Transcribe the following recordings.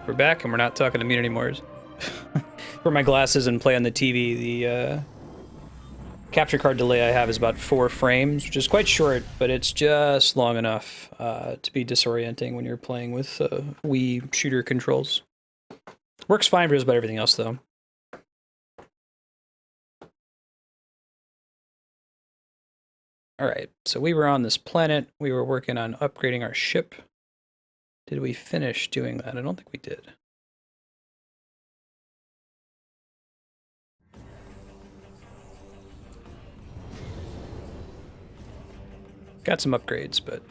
We're back, and we're not talking to mute anymore. For my glasses and play on the TV, the capture card delay I have is about 4 frames, which is quite short, but it's just long enough to be disorienting when you're playing with Wii shooter controls. Works fine for just about everything else, though. Alright, so we were on this planet. We were working on upgrading our ship. Did we finish doing that? I don't think we did. Got some upgrades, but...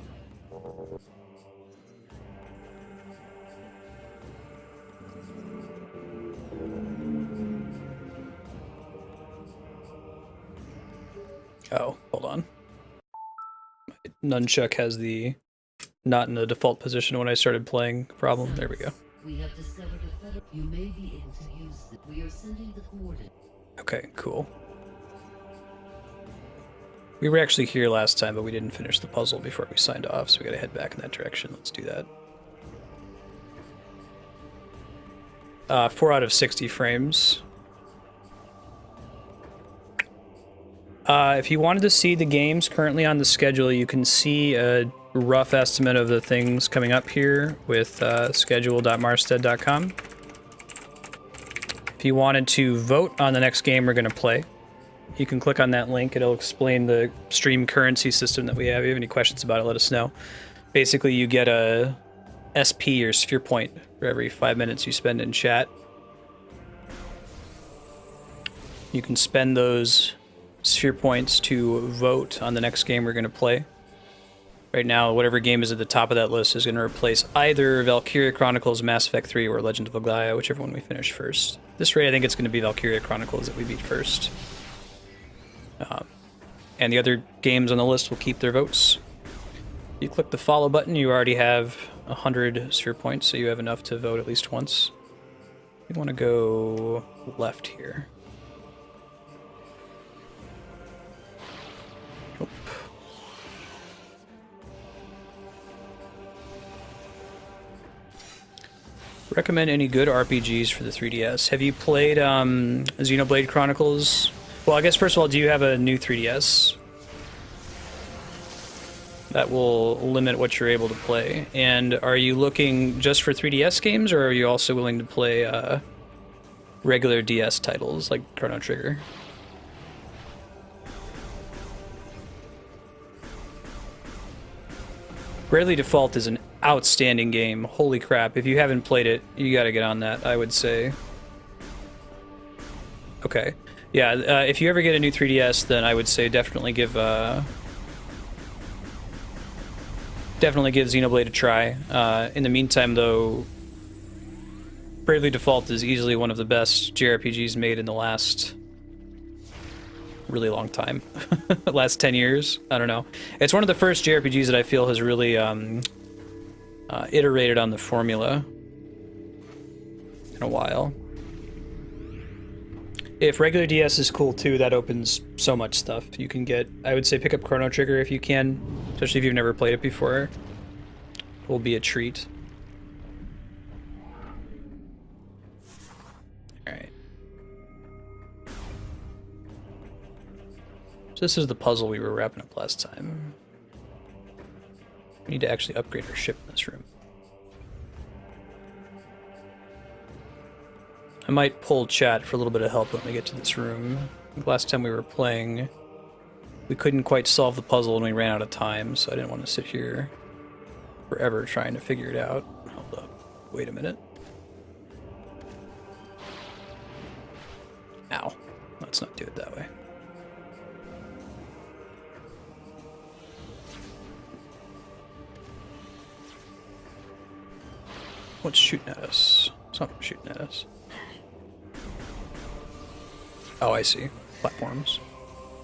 Oh, hold on. My nunchuck has the not in the default position when I started playing problem. There we go. We have discovered a better. You may be able to use it. We are sending the coordinates. Okay, cool. We were actually here last time, but we didn't finish the puzzle before we signed off, so we gotta head back in that direction. Let's do that. 4 out of 60 frames. If you wanted to see the games currently on the schedule, you can see a rough estimate of the things coming up here with schedule.marsted.com. If you wanted to vote on the next game we're going to play, you can click on that link. It'll explain the stream currency system that we have. If you have any questions about it, let us know. Basically, you get a SP or sphere point for every 5 minutes you spend in chat. You can spend those sphere points to vote on the next game we're going to play. Right now, whatever game is at the top of that list is going to replace either Valkyria Chronicles, Mass Effect 3, or Legend of Elysia, whichever one we finish first. This rate, I think it's going to be Valkyria Chronicles that we beat first. And the other games on the list will keep their votes. You click the follow button, you already have 100 sphere points, so you have enough to vote at least once. We want to go left here. Oop. Recommend any good RPGs for the 3DS. Have you played Xenoblade Chronicles? Well, I guess first of all, do you have a new 3DS? That will limit what you're able to play. And are you looking just for 3DS games, or are you also willing to play regular DS titles like Chrono Trigger? Bravely Default is an outstanding game. Holy crap. If you haven't played it, you gotta get on that, I would say. Okay. Yeah, if you ever get a new 3DS, then I would say definitely give Xenoblade a try. In the meantime, though, Bravely Default is easily one of the best JRPGs made in the last really long time. Last 10 years? I don't know. It's one of the first JRPGs that I feel has really iterated on the formula in a while. If regular DS is cool too, that opens so much stuff. You can get, I would say pick up Chrono Trigger if you can, especially if you've never played it before. It will be a treat. Alright. So this is the puzzle we were wrapping up last time. We need to actually upgrade our ship in this room. I might pull chat for a little bit of help when we get to this room. Last time we were playing, we couldn't quite solve the puzzle and we ran out of time, so I didn't want to sit here forever trying to figure it out. Hold up. Wait a minute. Ow. Let's not do it that way. What's shooting at us? Something shooting at us. Oh, I see. Platforms.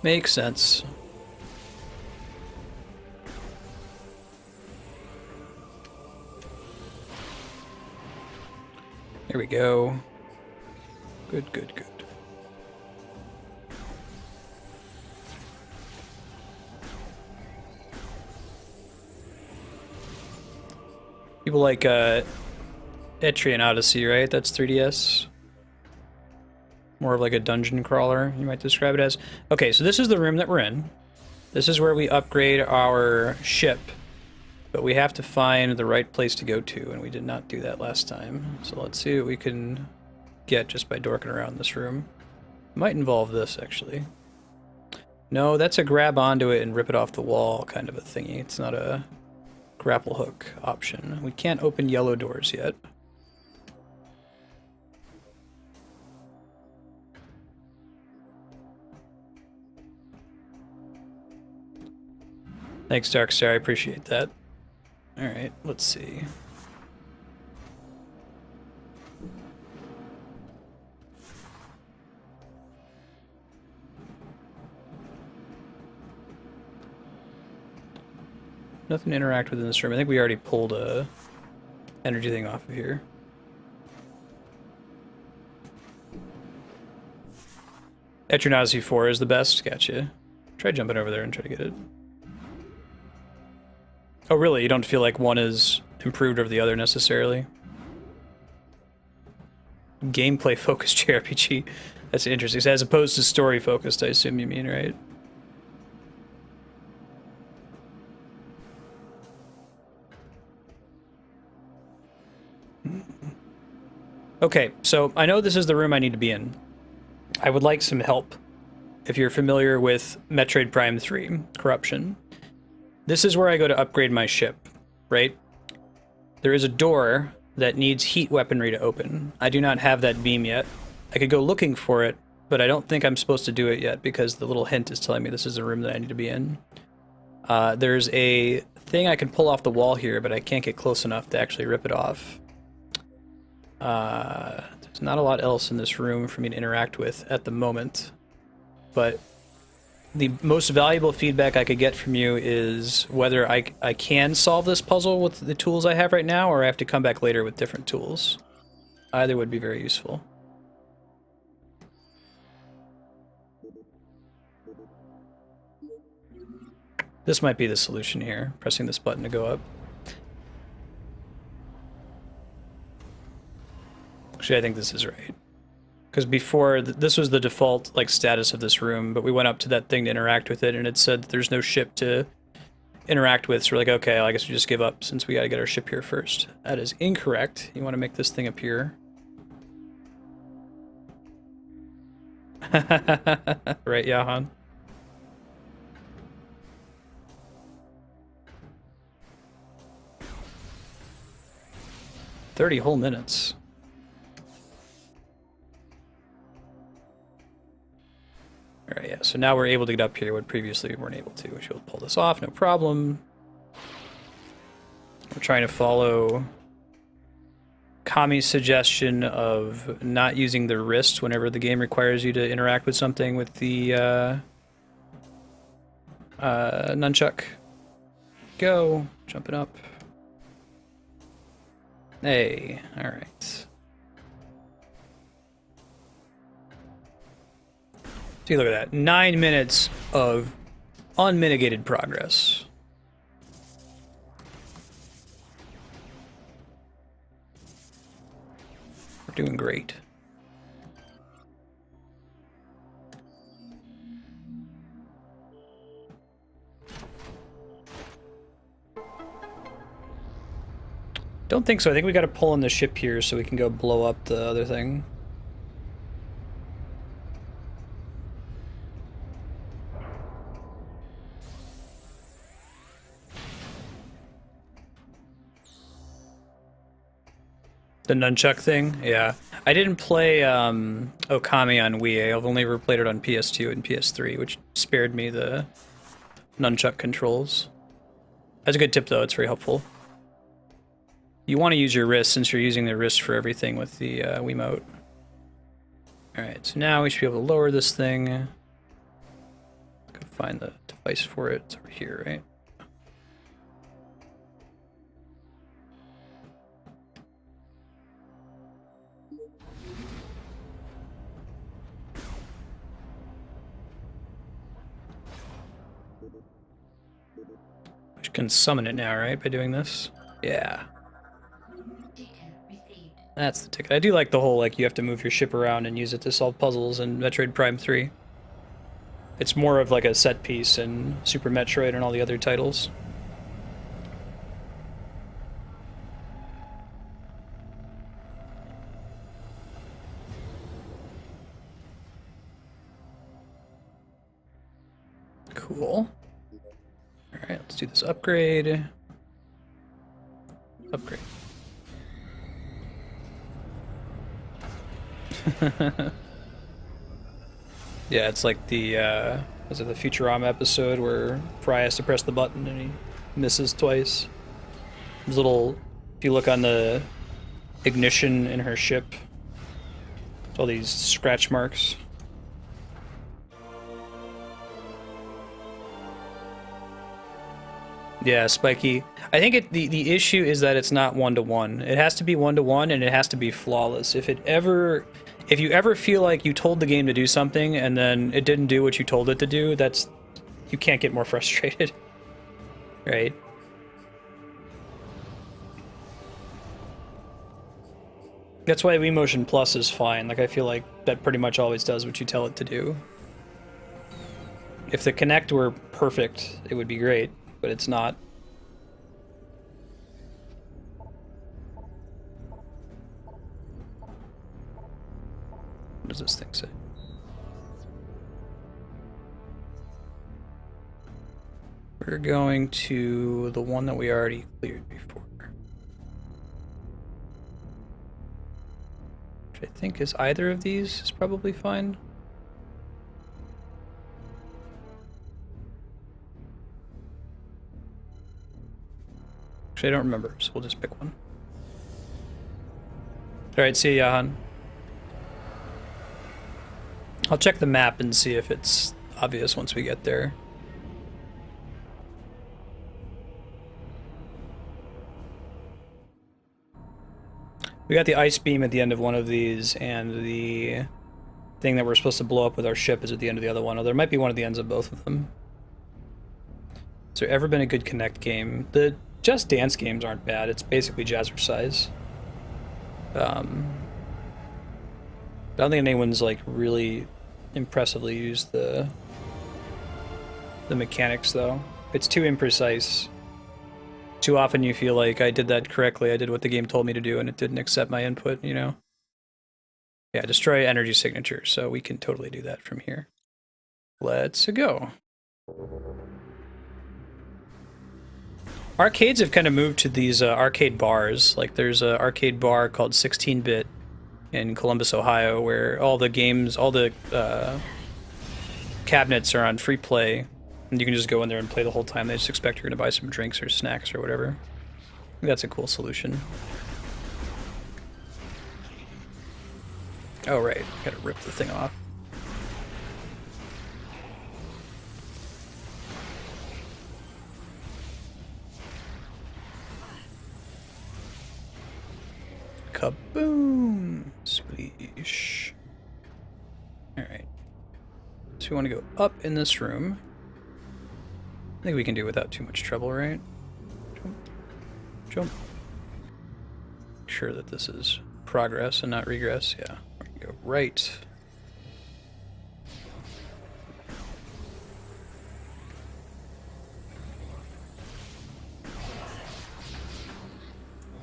Makes sense. There we go. Good, good, good. People like Etrian Odyssey, right? That's 3DS. More of like a dungeon crawler, you might describe it as. Okay, so this is the room that we're in. This is where we upgrade our ship. But we have to find the right place to go to, and we did not do that last time. So let's see what we can get just by dorking around this room. Might involve this, actually. No, that's a grab onto it and rip it off the wall kind of a thingy. It's not a grapple hook option. We can't open yellow doors yet. Thanks, Darkstar. I appreciate that. Alright, let's see. Nothing to interact with in this room. I think we already pulled a energy thing off of here. Eternazi 4 is the best. Gotcha. Try jumping over there and try to get it. Oh, really? You don't feel like one is improved over the other necessarily? Gameplay-focused JRPG. That's interesting. So as opposed to story-focused, I assume you mean, right? Okay, so I know this is the room I need to be in. I would like some help. If you're familiar with Metroid Prime 3, Corruption, this is where I go to upgrade my ship, right? There is a door that needs heat weaponry to open. I do not have that beam yet. I could go looking for it, but I don't think I'm supposed to do it yet because the little hint is telling me this is a room that I need to be in. There's a thing I can pull off the wall here, but I can't get close enough to actually rip it off. There's not a lot else in this room for me to interact with at the moment, but the most valuable feedback I could get from you is whether I can solve this puzzle with the tools I have right now, or I have to come back later with different tools. Either would be very useful. This might be the solution here, pressing this button to go up. Actually, I think this is right. Because before, this was the default like status of this room, but we went up to that thing to interact with it, and it said that there's no ship to interact with, so we're like, okay, I guess we just give up since we gotta get our ship here first. That is incorrect. You want to make this thing appear. Right, Yahan? "30 whole minutes. Alright, yeah, so now we're able to get up here when previously we weren't able to. We should pull this off, no problem. We're trying to follow Kami's suggestion of not using the wrist whenever the game requires you to interact with something with the nunchuck. Go, jumping up. Hey, alright. See, look at that. 9 minutes of unmitigated progress. We're doing great. Don't think so. I think we got to pull in the ship here so we can go blow up the other thing. The nunchuck thing? Yeah. I didn't play Okami on Wii. I've only ever played it on PS2 and PS3, which spared me the nunchuck controls. That's a good tip, though. It's very helpful. You want to use your wrist since you're using the wrist for everything with the Wiimote. Alright, so now we should be able to lower this thing. Go find the device for it. It's over here, right? We can summon it now, right, by doing this? Yeah. Data received. That's the ticket. I do like the whole, like, you have to move your ship around and use it to solve puzzles in Metroid Prime 3. It's more of like a set piece in Super Metroid and all the other titles. Cool. Alright, let's do this upgrade. Upgrade. Yeah, it's like the, was it the Futurama episode where Fry has to press the button and he misses twice? There's little, if you look on the ignition in her ship, all these scratch marks. Yeah, spiky. I think the issue is that it's not one-to-one. It has to be one-to-one and it has to be flawless. If you ever feel like you told the game to do something and then it didn't do what you told it to do, you can't get more frustrated. Right? That's why Wii Motion Plus is fine. Like, I feel like that pretty much always does what you tell it to do. If the Kinect were perfect, it would be great, but it's not. What does this thing say? We're going to the one that we already cleared before. Which I think is either of these is probably fine. Actually, I don't remember, so we'll just pick one. Alright, see ya, Jahan. I'll check the map and see if it's obvious once we get there. We got the ice beam at the end of one of these, and the thing that we're supposed to blow up with our ship is at the end of the other one. Or there might be one at the ends of both of them. Has there ever been a good Kinect game? The Just Dance games aren't bad. It's basically Jazzercise. I don't think anyone's like really impressively used the mechanics though. It's too imprecise. Too often you feel like I did that correctly, I did what the game told me to do and it didn't accept my input, you know? Yeah, destroy energy signature, so we can totally do that from here. Let's go. Arcades have kind of moved to these arcade bars. Like there's an arcade bar called 16-Bit in Columbus, Ohio, where all the games, all the cabinets are on free play, and you can just go in there and play the whole time. They just expect you're going to buy some drinks or snacks or whatever. I think that's a cool solution. Oh right, gotta rip the thing off. Kaboom! Spleesh. Alright. So we want to go up in this room. I think we can do it without too much trouble, right? Jump. Jump. Make sure that this is progress and not regress. Yeah. We're gonna go right.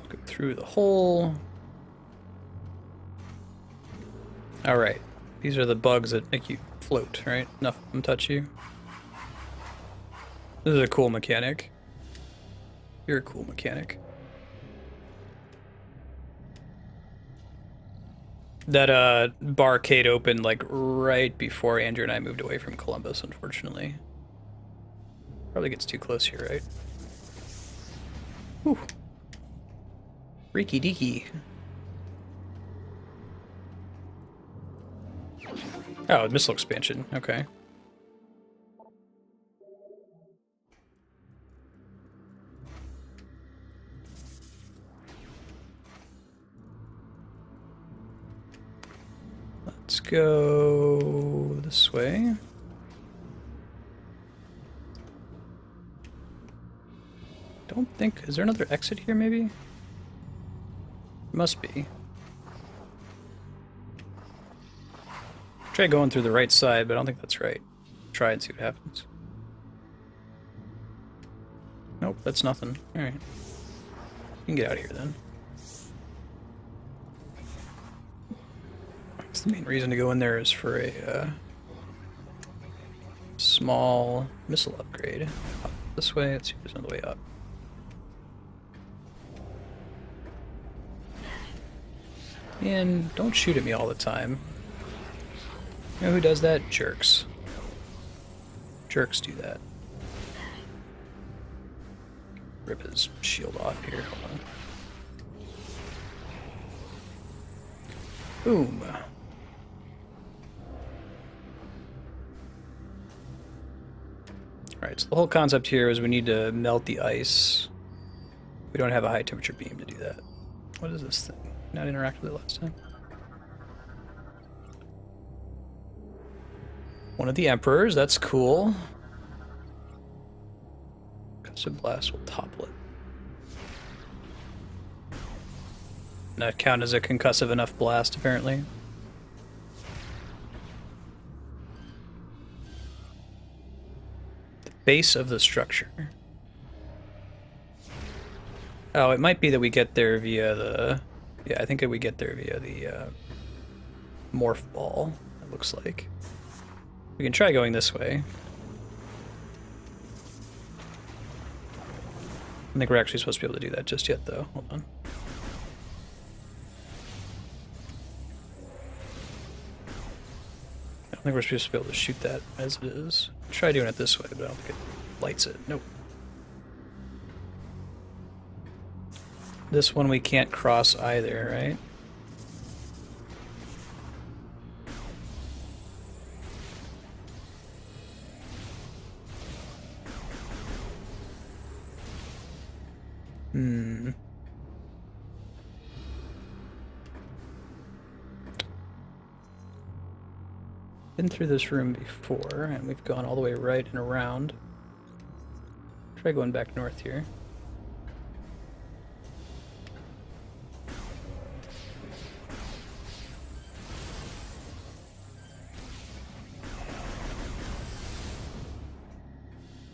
Go through the hole. Alright. These are the bugs that make you float, right? Enough of them touch you. This is a cool mechanic. You're a cool mechanic. That barcade opened like right before Andrew and I moved away from Columbus, unfortunately. Probably gets too close here, right? Whew. Freaky deaky. Oh, missile expansion. Okay. Let's go this way. Don't think... Is there another exit here, maybe? Must be. Try going through the right side, but I don't think that's right. Try and see what happens. Nope, that's nothing. Alright. You can get out of here then. That's the main reason to go in there is for a small missile upgrade. Up this way, let's see if there's another way up. And don't shoot at me all the time. You know who does that? Jerks. Jerks do that. Rip his shield off here. Hold on. Boom. Alright, so the whole concept here is we need to melt the ice. We don't have a high temperature beam to do that. What is this thing? Not interact with it last time. One of the emperors, that's cool. Concussive blast will topple it. That count as a concussive enough blast, apparently. The base of the structure. Oh, it might be that we get there via the... Yeah, I think that we get there via the morph ball, it looks like. We can try going this way. I don't think we're actually supposed to be able to do that just yet, though. Hold on. I don't think we're supposed to be able to shoot that as it is. Try doing it this way, but I don't think it lights it. Nope. This one we can't cross either, right? Been through this room before, and we've gone all the way right and around. Try going back north here.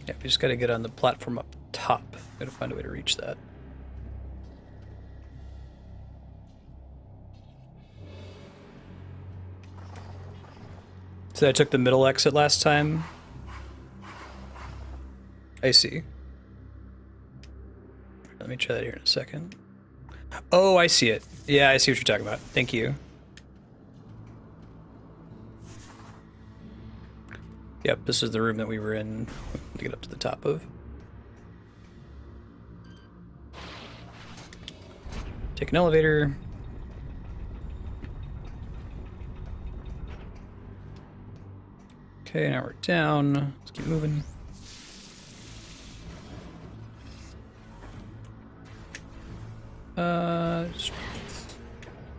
Yeah, we just gotta get on the platform up top. Gotta find a way to reach that. So I took the middle exit last time. I see. Let me try that here in a second. Oh, I see it. Yeah, I see what you're talking about. Thank you. Yep, this is the room that we were in to get up to the top of. Take an elevator. Okay, now we're down. Let's keep moving.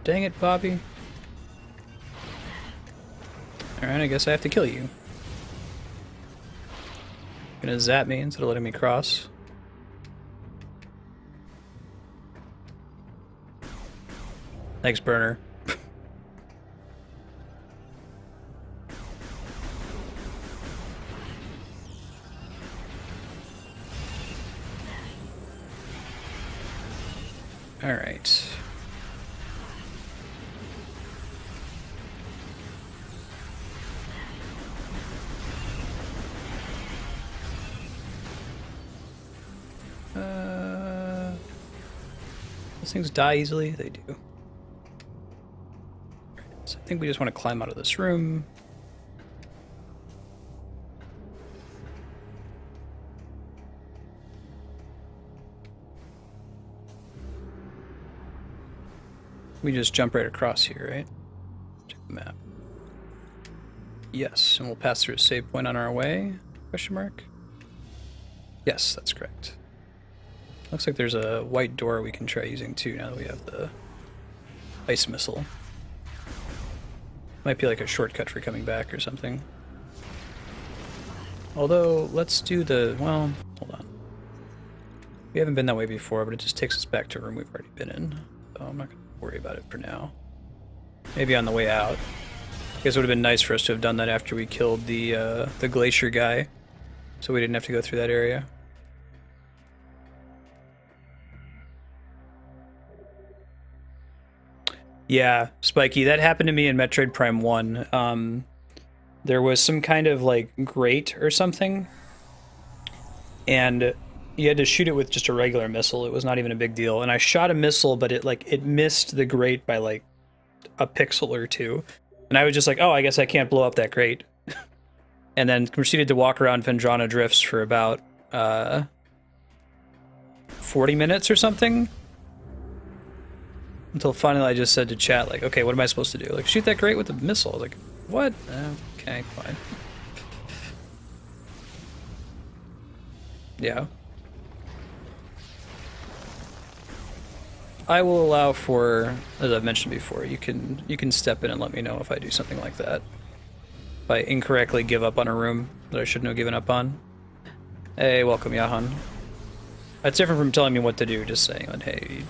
Dang it, Bobby. Alright, I guess I have to kill you. Gonna zap me instead of letting me cross. Thanks, burner. All right. Those things die easily? They do. All right, so I think we just want to climb out of this room. We just jump right across here, right? Check the map. Yes, and we'll pass through a save point on our way? Question mark? Yes, that's correct. Looks like there's a white door we can try using too now that we have the ice missile. Might be like a shortcut for coming back or something. Although, let's do the... well, hold on. We haven't been that way before, but it just takes us back to a room we've already been in. So I'm not going to worry about it for now. Maybe on the way out. guess it would have been nice for us to have done that after we killed the glacier guy, so we didn't have to go through that area. Yeah, Spiky, that happened to me in Metroid Prime 1. There was some kind of like grate or something, and you had to shoot it with just a regular missile. It was not even a big deal. And I shot a missile, but it missed the grate by like a pixel or two. And I was just like, oh, I guess I can't blow up that grate. And then proceeded to walk around Vendrana Drifts for about 40 minutes or something. Until finally I just said to chat, like, okay, what am I supposed to do? Like, shoot that grate with a missile. I was like, what? Okay, fine. Yeah. I will allow for, as I've mentioned before, you can step in and let me know if I do something like that. If I incorrectly give up on a room that I shouldn't have given up on. Hey, welcome, Yahan. That's different from telling me what to do, just saying, like, hey,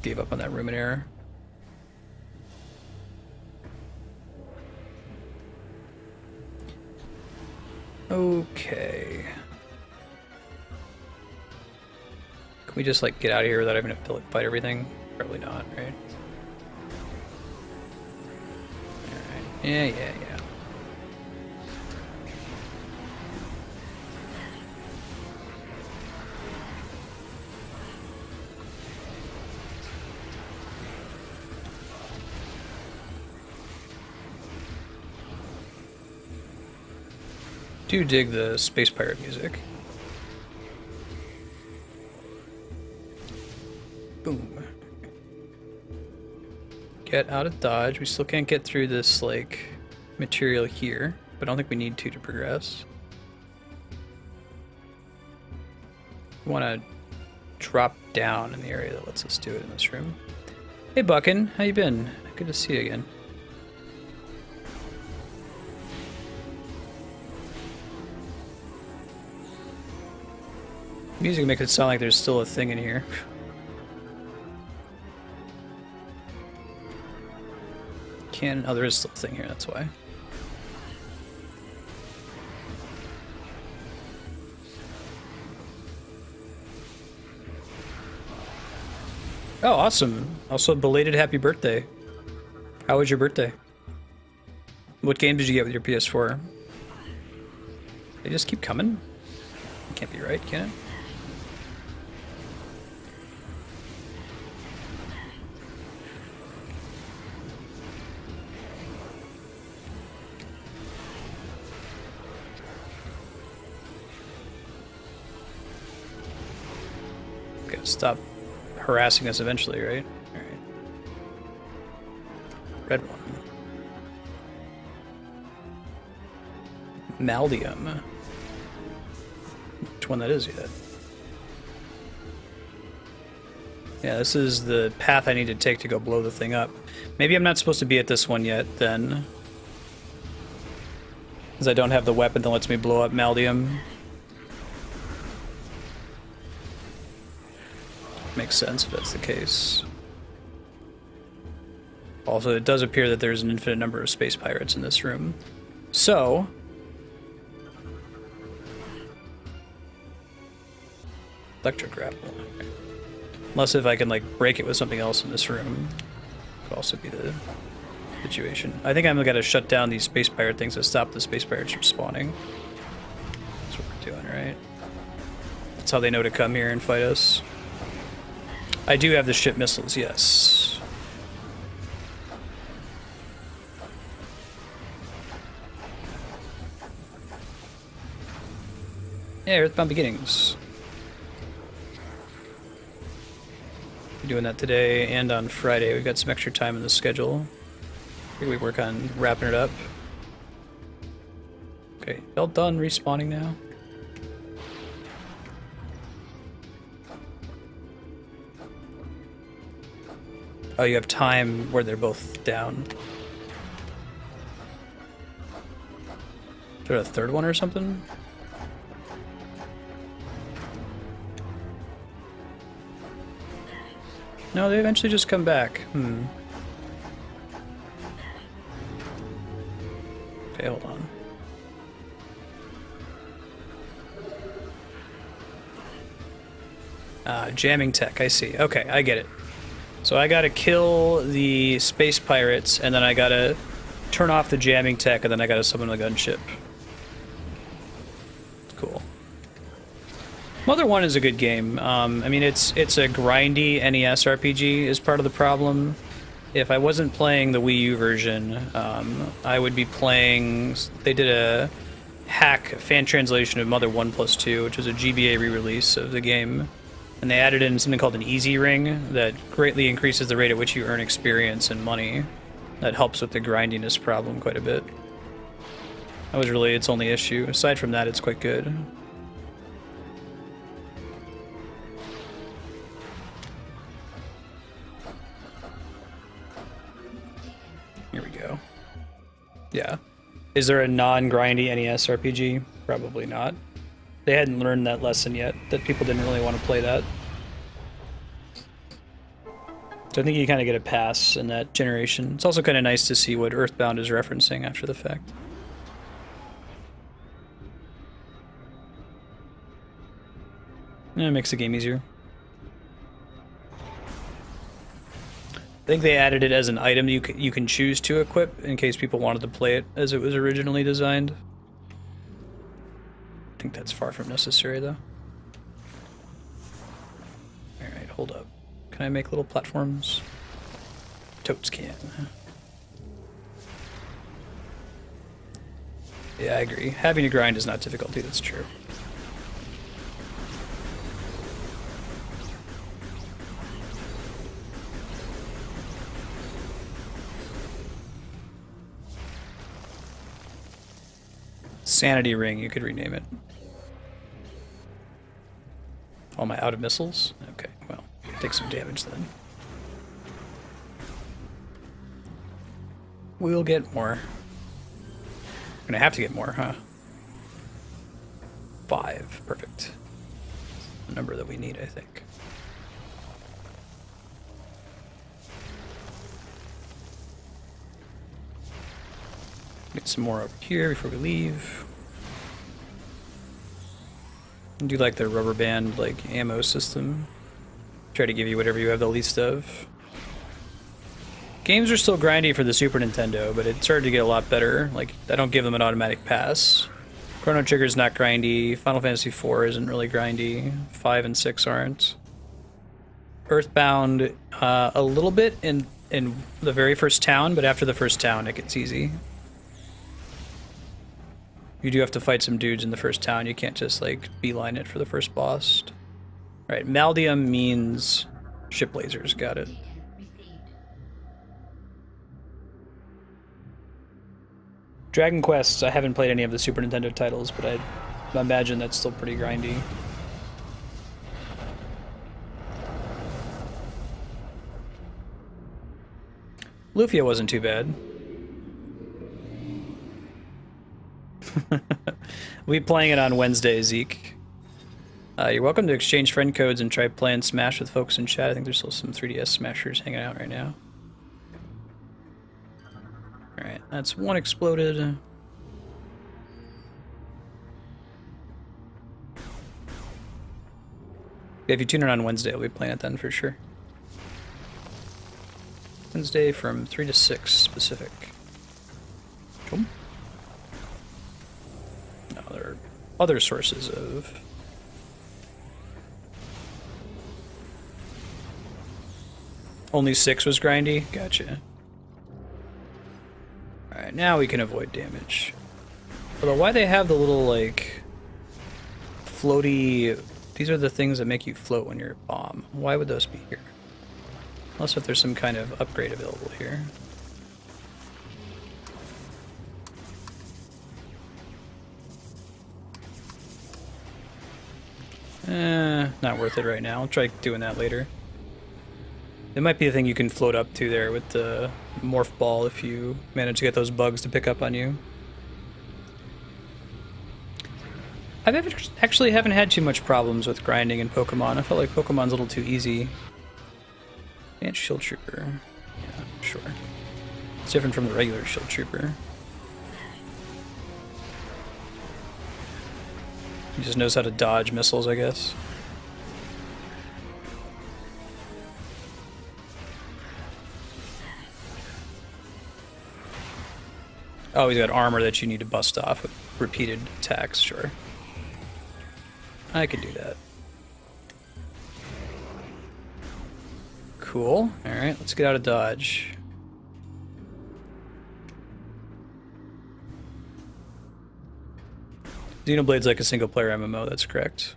gave up on that room in error. Okay. Can we just, like, get out of here without having to like, fight everything? Probably not, right? Alright. Yeah. Do dig the space pirate music. Boom. Get out of dodge. We still can't get through this, like, material here, but I don't think we need to progress. We want to drop down in the area that lets us do it in this room. Hey, Buckin, how you been? Good to see you again. Music makes it sound like there's still a thing in here. Oh, there is still a thing here, that's why. Oh, awesome. Also, belated happy birthday. How was your birthday? What game did you get with your PS4? They just keep coming? It can't be right, can it? Gotta stop harassing us eventually, right? Alright. Red one. Maldium. Which one that is yet? Yeah, this is the path I need to take to go blow the thing up. Maybe I'm not supposed to be at this one yet, then. Because I don't have the weapon that lets me blow up Maldium. Makes sense if that's the case. Also, it does appear that there's an infinite number of space pirates in this room. So... electric grapple. Unless if I can, like, break it with something else in this room. Could also be the situation. I think I'm gonna shut down these space pirate things to stop the space pirates from spawning. That's what we're doing, right? That's how they know to come here and fight us. I do have the ship missiles, yes. Yeah, Earthbound Beginnings. We're doing that today and on Friday. We've got some extra time in the schedule. I think we work on wrapping it up. Okay, all done respawning now. Oh, you have time where they're both down. Is there a third one or something? No, they eventually just come back. Okay, hold on. Jamming tech, I see. Okay, I get it. So I gotta kill the space pirates, and then I gotta turn off the jamming tech, and then I gotta summon the gunship. Cool. Mother 1 is a good game. I mean, it's a grindy NES RPG is part of the problem. If I wasn't playing the Wii U version, I would be playing... They did a hack fan translation of Mother 1+2, which was a GBA re-release of the game. And they added in something called an easy ring that greatly increases the rate at which you earn experience and money. That helps with the grindiness problem quite a bit. That was really its only issue. Aside from that, it's quite good. Here we go. Yeah. Is there a non-grindy NES RPG? Probably not. They hadn't learned that lesson yet, that people didn't really want to play that. So I think you kind of get a pass in that generation. It's also kind of nice to see what Earthbound is referencing after the fact. Yeah, it makes the game easier. I think they added it as an item you can choose to equip in case people wanted to play it as it was originally designed. I think that's far from necessary, though. Alright, hold up. Can I make little platforms? Totes can. Yeah, I agree. Having to grind is not difficulty, that's true. Sanity ring, you could rename it. Oh, am I out of missiles? Okay, well, take some damage then. We'll get more. We're gonna have to get more, huh? 5, perfect. The number that we need, I think. Get some more over here before we leave. I do like the rubber band, like, ammo system. Try to give you whatever you have the least of. Games are still grindy for the Super Nintendo, but it started to get a lot better. Like, I don't give them an automatic pass. Chrono Trigger's not grindy. Final Fantasy IV isn't really grindy. 5 and 6 aren't. Earthbound, a little bit in the very first town, but after the first town, it gets easy. You do have to fight some dudes in the first town. You can't just, like, beeline it for the first boss. Alright, Maldium means ship lasers. Got it. Dragon Quest, I haven't played any of the Super Nintendo titles, but I imagine that's still pretty grindy. Lufia wasn't too bad. We'll be playing it on Wednesday, Zeke. You're welcome to exchange friend codes and try playing Smash with folks in chat. I think there's still some 3DS Smashers hanging out right now. Alright, that's one exploded. Yeah, if you tune in on Wednesday, I'll be playing it then for sure. Wednesday from 3 to 6 Pacific. Cool. No, there are other sources of... Only 6 was grindy? Gotcha. Alright, now we can avoid damage. Although, why they have the little, like, floaty... These are the things that make you float when you're a bomb. Why would those be here? Unless if there's some kind of upgrade available here. Not worth it right now. I'll try doing that later. It might be a thing you can float up to there with the morph ball if you manage to get those bugs to pick up on you. I actually haven't had too much problems with grinding in Pokemon. I felt like Pokemon's a little too easy. And Shield Trooper. Yeah, sure. It's different from the regular Shield Trooper. He just knows how to dodge missiles, I guess. Oh, he's got armor that you need to bust off with repeated attacks, sure. I could do that. Cool. Alright, let's get out of dodge. Xenoblade's like a single-player MMO, that's correct.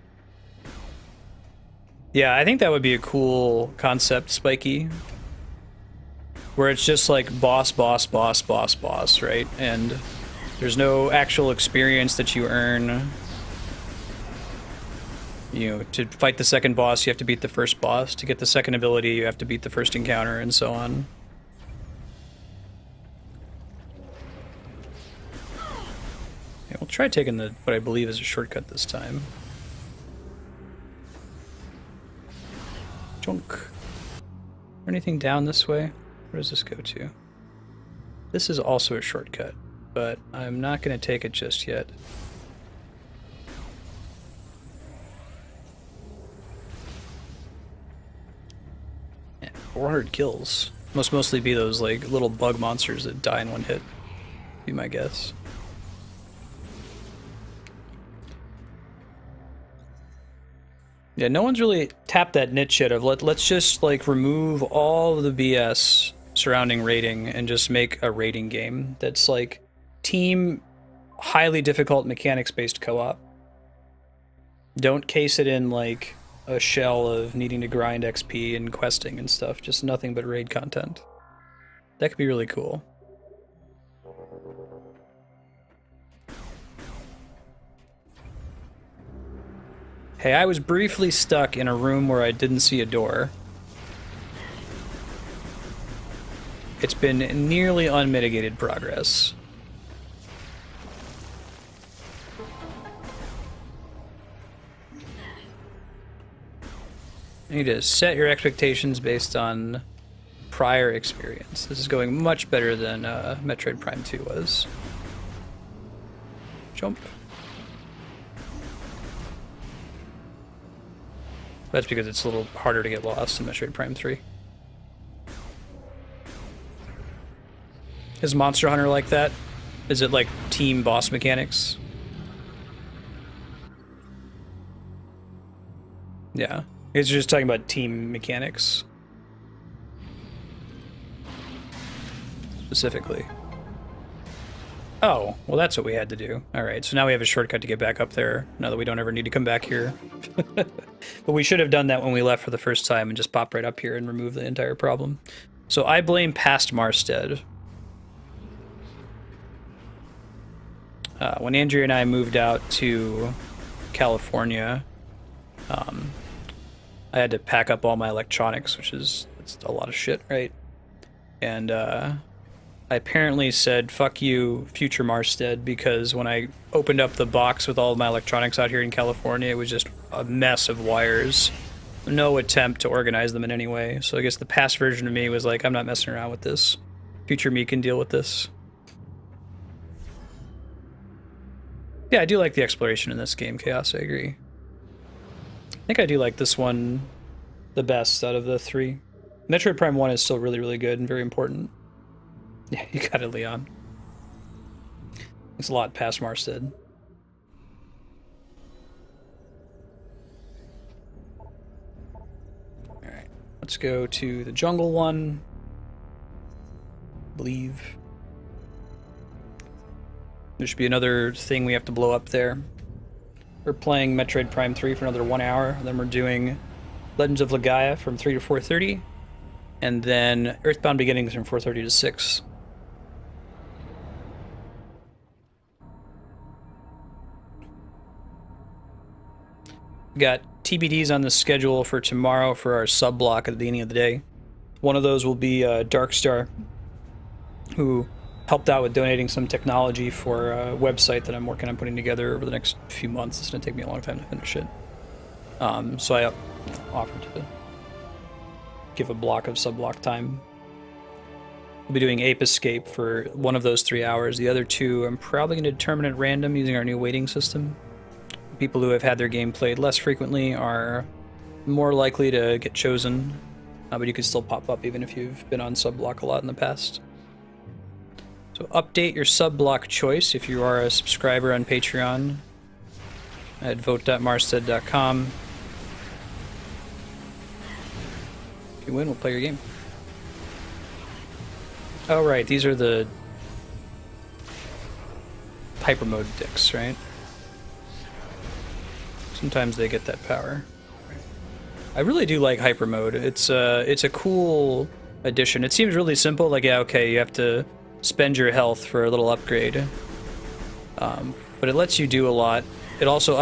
Yeah, I think that would be a cool concept, Spiky. Where it's just like boss, boss, boss, boss, boss, right? And there's no actual experience that you earn. You know, to fight the second boss, you have to beat the first boss. To get the second ability, you have to beat the first encounter, and so on. Yeah, we'll try taking what I believe is a shortcut this time. Junk. Anything down this way? Where does this go to? This is also a shortcut, but I'm not going to take it just yet. Yeah, 400 kills. Must mostly be those like little bug monsters that die in one hit. Be my guess. Yeah, no one's really tapped that niche yet of let's just like remove all of the BS surrounding raiding and just make a raiding game that's like team, highly difficult mechanics-based co-op. Don't case it in like a shell of needing to grind XP and questing and stuff. Just nothing but raid content. That could be really cool. Hey, I was briefly stuck in a room where I didn't see a door. It's been nearly unmitigated progress. You need to set your expectations based on prior experience. This is going much better than Metroid Prime 2 was. Jump. That's because it's a little harder to get lost in Metroid Prime 3. Is Monster Hunter like that? Is it like team boss mechanics? Yeah. I guess you're just talking about team mechanics. Specifically. Oh, well that's what we had to do. Alright, so now we have a shortcut to get back up there, now that we don't ever need to come back here. But we should have done that when we left for the first time and just pop right up here and remove the entire problem. So I blame past Marstead. When Andrea and I moved out to California, I had to pack up all my electronics, which is it's a lot of shit, right? And I apparently said, fuck you, future Marstead, because when I opened up the box with all of my electronics out here in California, it was just a mess of wires. No attempt to organize them in any way. So I guess the past version of me was like, I'm not messing around with this. Future me can deal with this. Yeah, I do like the exploration in this game, Chaos, I agree. I think I do like this one the best out of the three. Metroid Prime 1 is still really, really good and very important. Yeah, you got it, Leon. It's a lot past Marstead. Alright, let's go to the jungle one. Believe. There should be another thing we have to blow up there. We're playing Metroid Prime 3 for another 1 hour, then we're doing Legends of Legaia from 3 to 4:30, and then Earthbound Beginnings from 4:30 to 6. We got TBDs on the schedule for tomorrow for our sub block at the beginning of the day. One of those will be Darkstar, who helped out with donating some technology for a website that I'm working on putting together over the next few months. It's going to take me a long time to finish it. So I offered to give a block of sub-block time. We'll be doing Ape Escape for one of those 3 hours. The other two I'm probably going to determine at random using our new weighting system. People who have had their game played less frequently are more likely to get chosen, but you can still pop up even if you've been on sub block a lot in the past. So update your sub block choice if you are a subscriber on Patreon at vote.marsted.com. If you win, we'll play your game. Oh right, these are the hyper mode dicks, right? Sometimes they get that power. I really do like hyper mode. It's a cool addition. It seems really simple. Like, yeah, okay, you have to spend your health for a little upgrade, but it lets you do a lot. It also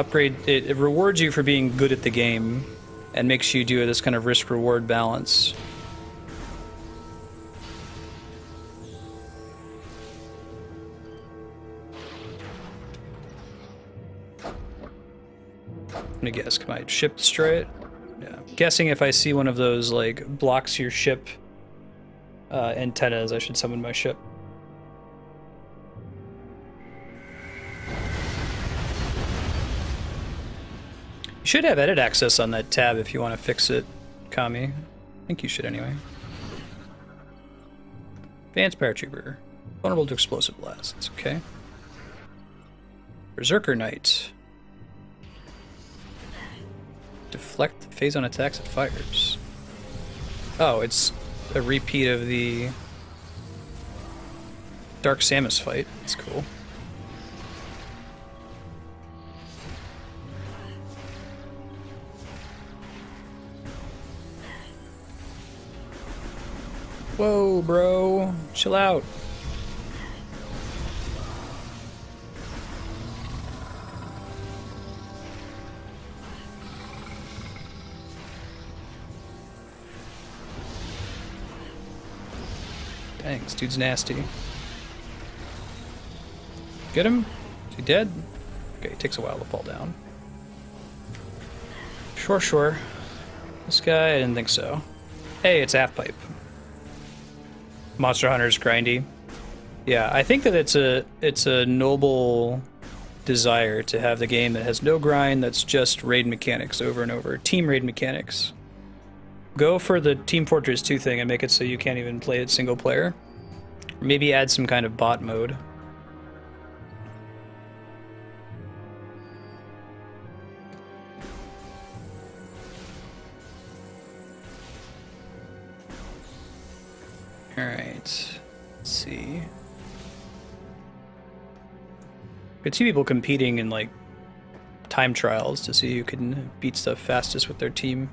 it rewards you for being good at the game, and makes you do this kind of risk-reward balance. I'm gonna guess, can my ship destroy it? Yeah. Guessing if I see one of those, like, blocks your ship antennas, I should summon my ship. You should have edit access on that tab if you want to fix it, Kami. I think you should anyway. Advanced Paratrooper. Vulnerable to explosive blasts. Okay. Berserker Knight. Deflect phase on attacks it fires. Oh, it's a repeat of the Dark Samus fight. That's cool. Whoa, bro. Chill out. Dang, this dude's nasty. Get him? Is he dead? Okay, it takes a while to fall down. Sure. This guy, I didn't think so. Hey, it's Half Pipe. Monster Hunter's grindy. Yeah, I think that it's a noble desire to have the game that has no grind, that's just raid mechanics over and over. Team raid mechanics. Go for the Team Fortress 2 thing and make it so you can't even play it single player. Or maybe add some kind of bot mode. Alright, let's see. I could see people competing in, like, time trials to see who can beat stuff fastest with their team.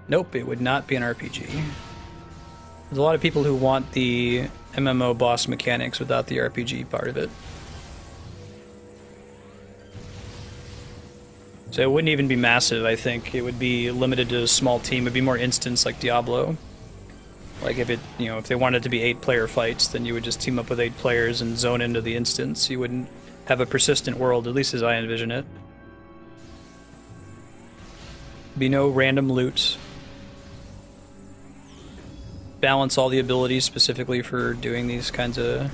Nope, it would not be an RPG. There's a lot of people who want the MMO boss mechanics without the RPG part of it. So it wouldn't even be massive, I think. It would be limited to a small team. It'd be more instance like Diablo. Like if it, you know, if they wanted to be 8-player fights, then you would just team up with 8 players and zone into the instance. You wouldn't have a persistent world, at least as I envision it. Be no random loot. Balance all the abilities specifically for doing these kinds of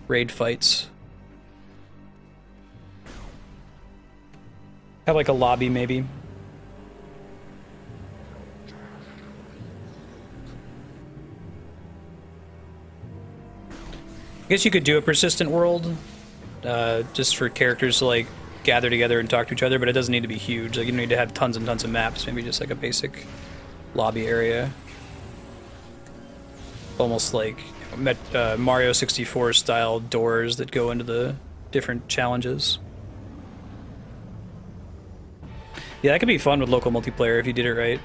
raid fights. Have like a lobby, maybe. I guess you could do a persistent world, just for characters to like gather together and talk to each other, but it doesn't need to be huge. Like you don't need to have tons and tons of maps. Maybe just like a basic lobby area, almost like Mario 64 style doors that go into the different challenges. Yeah, that could be fun with local multiplayer if you did it right.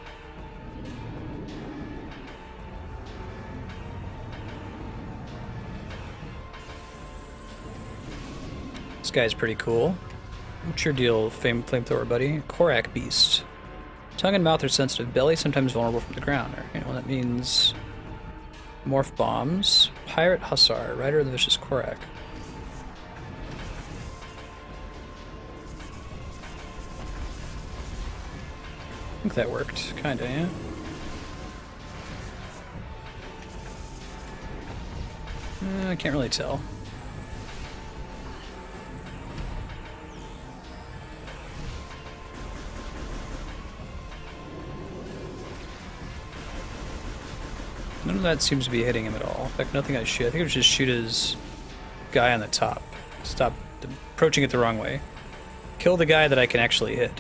This guy's pretty cool. What's your deal, flamethrower buddy? Korakk beast. Tongue and mouth are sensitive. Belly sometimes vulnerable from the ground. You know, that means morph bombs. Pirate hussar. Rider of the vicious Korakk. I think that worked, kinda, yeah. I can't really tell. None of that seems to be hitting him at all. In fact, nothing I shoot. I think it would just shoot his guy on the top. Stop approaching it the wrong way. Kill the guy that I can actually hit,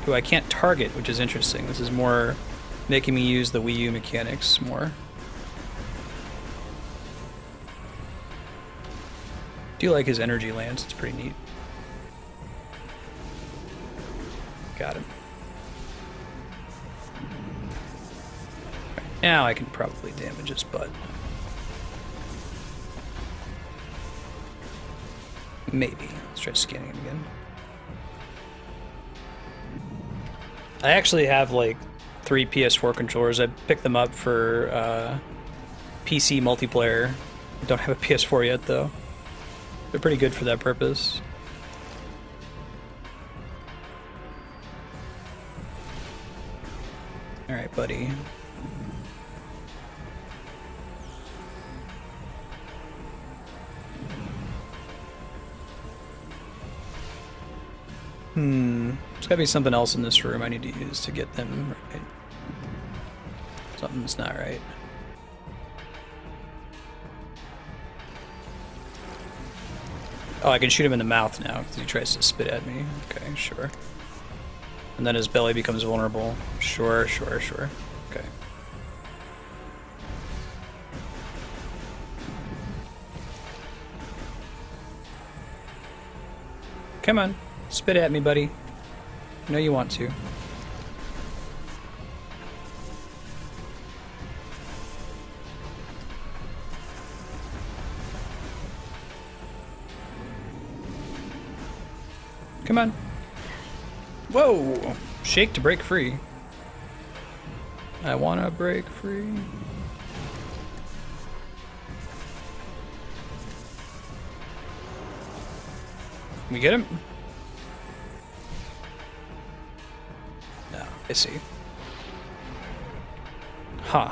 who I can't target, which is interesting. This is more making me use the Wii U mechanics more. Do like his energy lance, it's pretty neat. Got him. Right, now I can probably damage his butt. Maybe. Let's try scanning him again. I actually have like 3 PS4 controllers. I picked them up for PC multiplayer. I don't have a PS4 yet though. They're pretty good for that purpose. Alright, buddy. There's gotta be something else in this room I need to use to get them right. Something's not right. Oh, I can shoot him in the mouth now because he tries to spit at me. Okay, sure. And then his belly becomes vulnerable. Sure, sure, sure. Okay. Come on. Spit at me, buddy. I know you want to. Come on. Whoa! Shake to break free. I wanna break free. We get him? No, I see. Huh.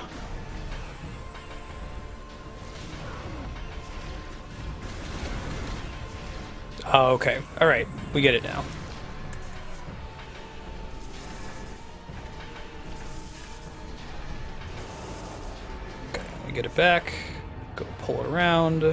Oh, okay. Alright, we get it now. Okay, we get it back. Go pull it around.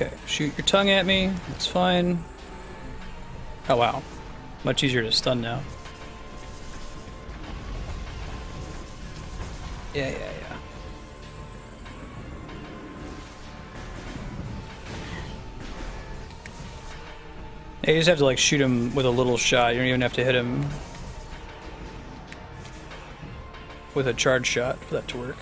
Okay, shoot your tongue at me. It's fine. Oh, wow. Much easier to stun now. Yeah. Yeah, you just have to like shoot him with a little shot. You don't even have to hit him with a charge shot for that to work.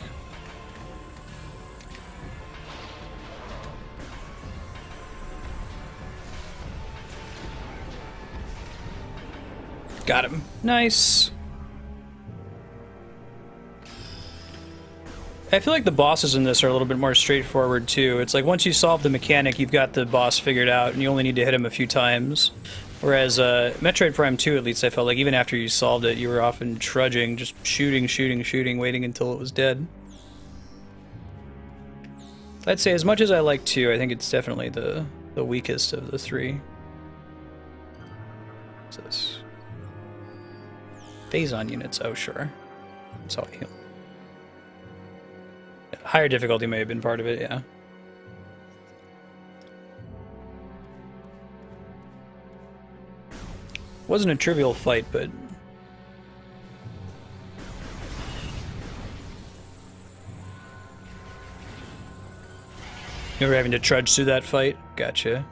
Got him. Nice. I feel like the bosses in this are a little bit more straightforward too. It's like once you solve the mechanic, you've got the boss figured out and you only need to hit him a few times. Whereas Metroid Prime 2, at least I felt like even after you solved it, you were often trudging, just shooting, waiting until it was dead. I'd say as much as I like 2, I think it's definitely the weakest of the 3. What's this? Phazon units, oh sure. That's how I heal. Higher difficulty may have been part of it, yeah. Wasn't a trivial fight, but... You were having to trudge through that fight? Gotcha.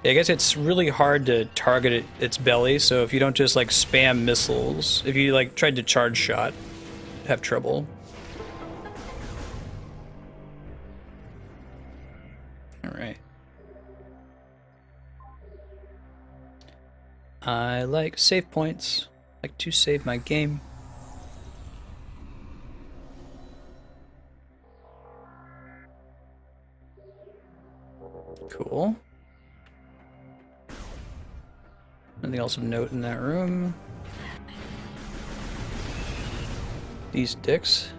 Yeah, I guess it's really hard to target its belly, so if you don't just like spam missiles, if you like tried to charge shot, you'd have trouble. Alright. I like save points. I like to save my game. Cool. Anything else of note in that room? These dicks.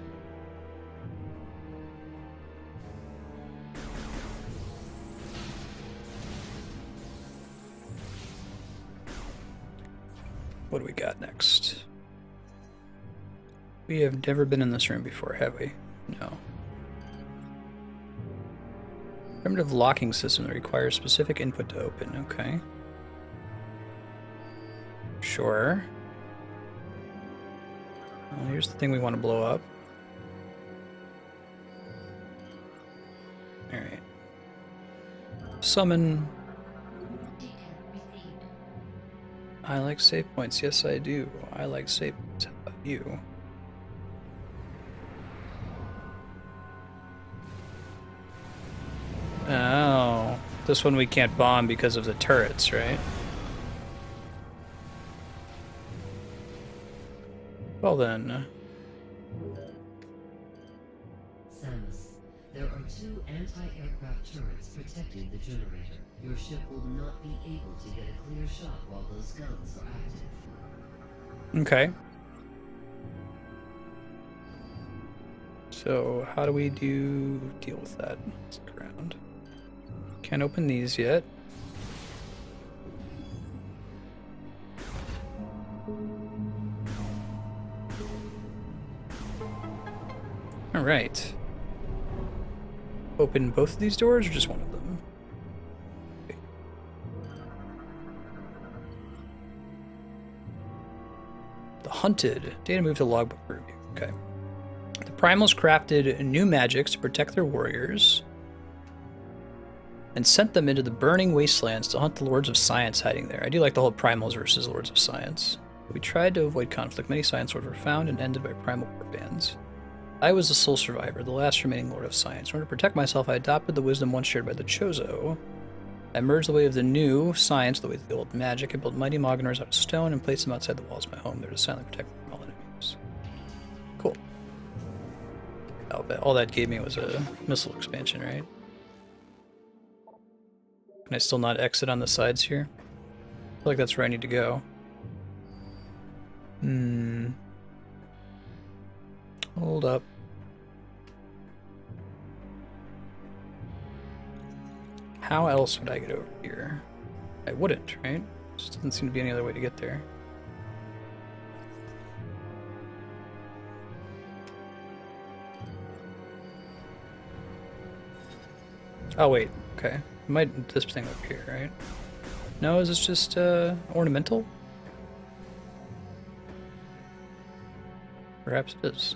What do we got next? We have never been in this room before, have we? No. Primitive locking system that requires specific input to open. Okay. Sure. Well, here's the thing we want to blow up. Alright. Summon. I like save points. Yes, I do. I like save points. How about you? Oh. This one we can't bomb because of the turrets, right? Well then. Samus, there are 2 anti-aircraft turrets protecting the generator. Your ship will not be able to get a clear shot while those guns are active. Okay. So how do we deal with that? Let's look around. Can't open these yet. All right. Open both of these doors or just one of them? Okay. The Hunted. Data moved to logbook review. Okay. The Primals crafted new magics to protect their warriors and sent them into the burning wastelands to hunt the Lords of Science hiding there. I do like the whole Primals versus Lords of Science. We tried to avoid conflict. Many Science Lords were found and ended by Primal war bands. I was the sole survivor, the last remaining Lord of Science. In order to protect myself, I adopted the wisdom once shared by the Chozo. I merged the way of the new science, the way of the old magic. I built mighty Mogenars out of stone and placed them outside the walls of my home, there to silently protect me from all enemies. Cool. I'll bet all that gave me was a missile expansion, right? Can I still not exit on the sides here? I feel like that's where I need to go. Hold up. How else would I get over here? I wouldn't, right? Just doesn't seem to be any other way to get there. Oh wait, okay. Might this thing up here, right? No, is this just ornamental? Perhaps it is.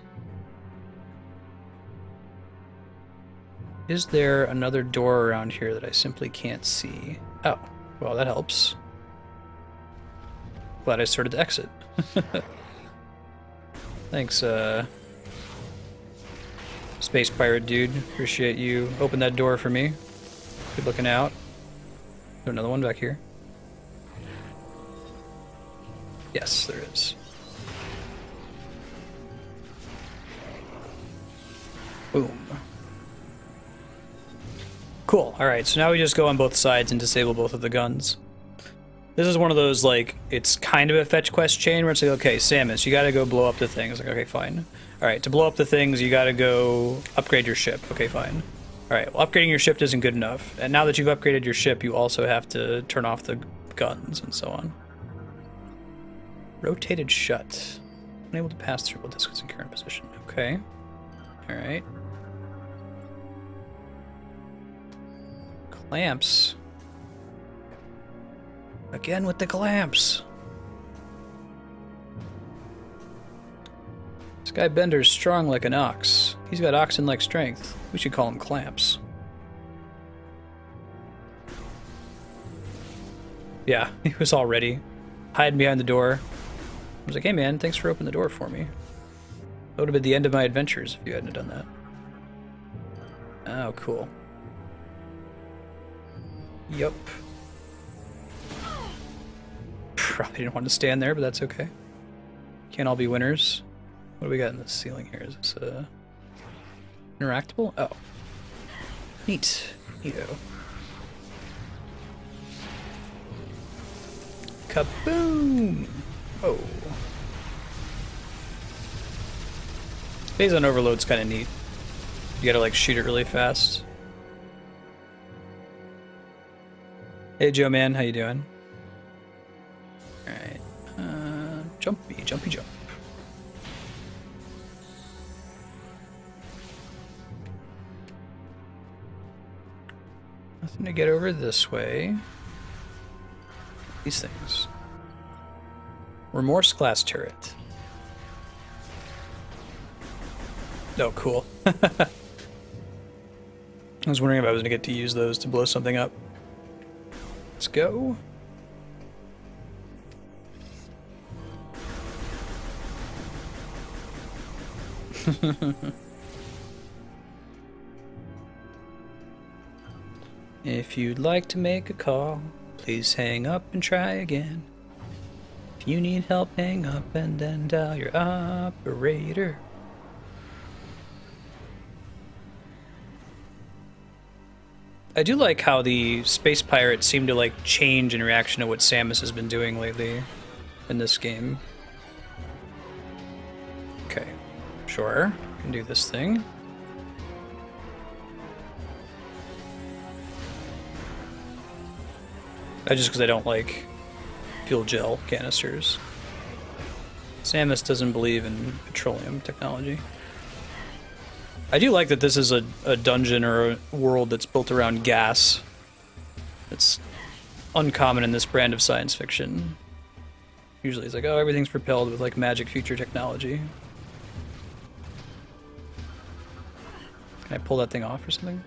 Is there another door around here that I simply can't see? Oh, well, that helps. Glad I started to exit. Thanks, Space Pirate dude. Appreciate you. Open that door for me. Good looking out. There's another one back here. Yes, there is. Boom. Cool. Alright, so now we just go on both sides and disable both of the guns. This is one of those, like, it's kind of a fetch quest chain where it's like, okay, Samus, you gotta go blow up the things. Like, okay, fine. Alright, to blow up the things, you gotta go upgrade your ship. Okay, fine. Alright, well, upgrading your ship isn't good enough. And now that you've upgraded your ship, you also have to turn off the guns and so on. Rotated shut. Unable to pass through while disc is in current position. Okay. Alright. Clamps. Again with the clamps. This guy Bender's strong like an ox. He's got oxen-like strength. We should call him Clamps. Yeah, he was all ready. Hiding behind the door. I was like, hey man, thanks for opening the door for me. That would have been the end of my adventures if you hadn't done that. Oh, cool. Yup. Probably didn't want to stand there, but that's okay. Can't all be winners. What do we got in the ceiling here? Is this interactable? Oh. Neat. Neato. Kaboom! Oh. Phase on overload's kind of neat. You gotta like shoot it really fast. Hey Joe man, how you doing? Alright. Jumpy, jumpy, jump. Nothing to get over this way. These things. Remorse glass turret. Oh, cool. I was wondering if I was going to get to use those to blow something up. Let's go. If you'd like to make a call, please hang up and try again. If you need help, hang up and then dial your operator. I do like how the space pirates seem to like change in reaction to what Samus has been doing lately in this game. Okay, sure, can do this thing. Just because I don't like fuel gel canisters. Samus doesn't believe in petroleum technology. I do like that this is a dungeon or a world that's built around gas. It's uncommon in this brand of science fiction. Usually it's like, oh, everything's propelled with like magic future technology. Can I pull that thing off or something?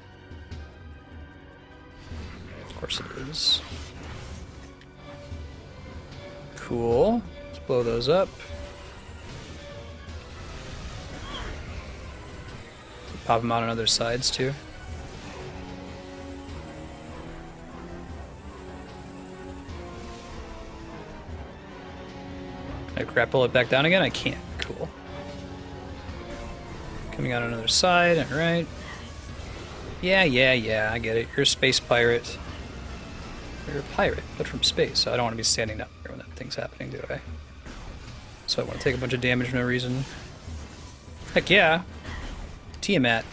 Of course it is. Cool. Let's blow those up. Pop them out on other sides too. Can I grapple it back down again? I can't. Cool. Coming out on another side, alright. Yeah, I get it. You're a space pirate. You're a pirate, but from space, so I don't want to be standing down there when that thing's happening, do I? So I want to take a bunch of damage for no reason. Heck yeah. Tiamat.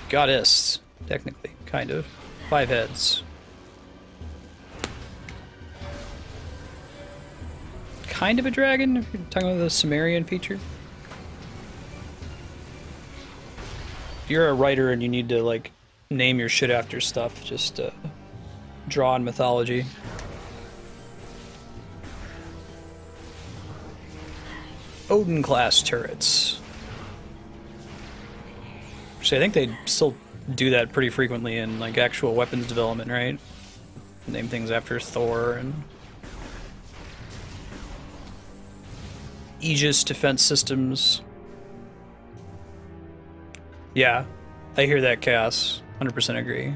Goddess, technically, kind of. 5 heads. Kind of a dragon, if you're talking about the Sumerian feature. If you're a writer and you need to, like, name your shit after stuff, just draw on mythology. Odin class turrets. Actually, I think they still do that pretty frequently in like actual weapons development, right? Name things after Thor and Aegis defense systems. Yeah, I hear that, Chaos. 100% agree.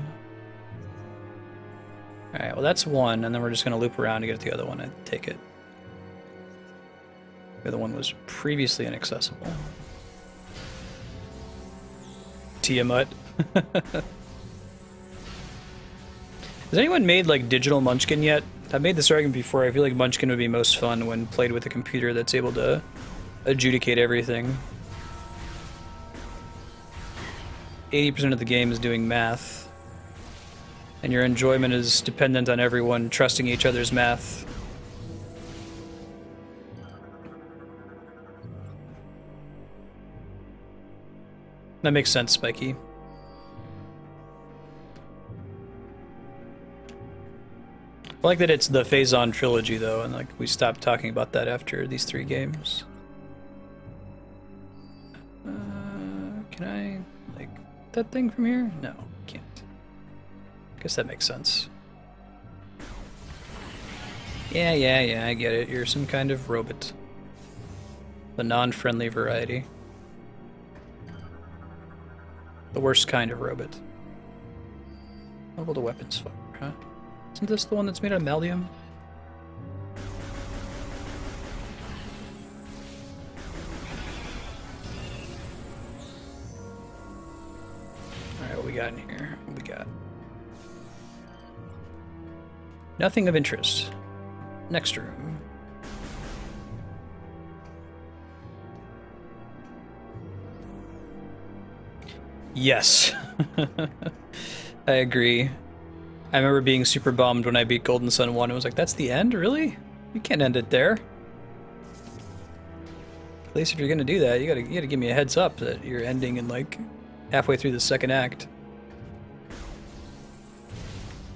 Alright, well that's one, and then we're just gonna loop around to get to the other one, I take it. The other one was previously inaccessible. Tiamat. Has anyone made like digital Munchkin yet? I've made this argument before. I feel like Munchkin would be most fun when played with a computer that's able to adjudicate everything. 80% of the game is doing math, and your enjoyment is dependent on everyone trusting each other's math. That makes sense, Spiky. I like that it's the Phazon trilogy, though, and like we stopped talking about that after these 3 games. Can I, like, that thing from here? No, can't. Guess that makes sense. Yeah, I get it. You're some kind of robot. The non-friendly variety. The worst kind of robot. What will the weapons fire, huh? Isn't this the one that's made out of malleum? Alright, what we got in here? What we got? Nothing of interest. Next room. Yes. I agree. I remember being super bummed when I beat Golden Sun 1. It was like, that's the end? Really? You can't end it there. At least if you're gonna do that, you gotta give me a heads up that you're ending in like halfway through the second act.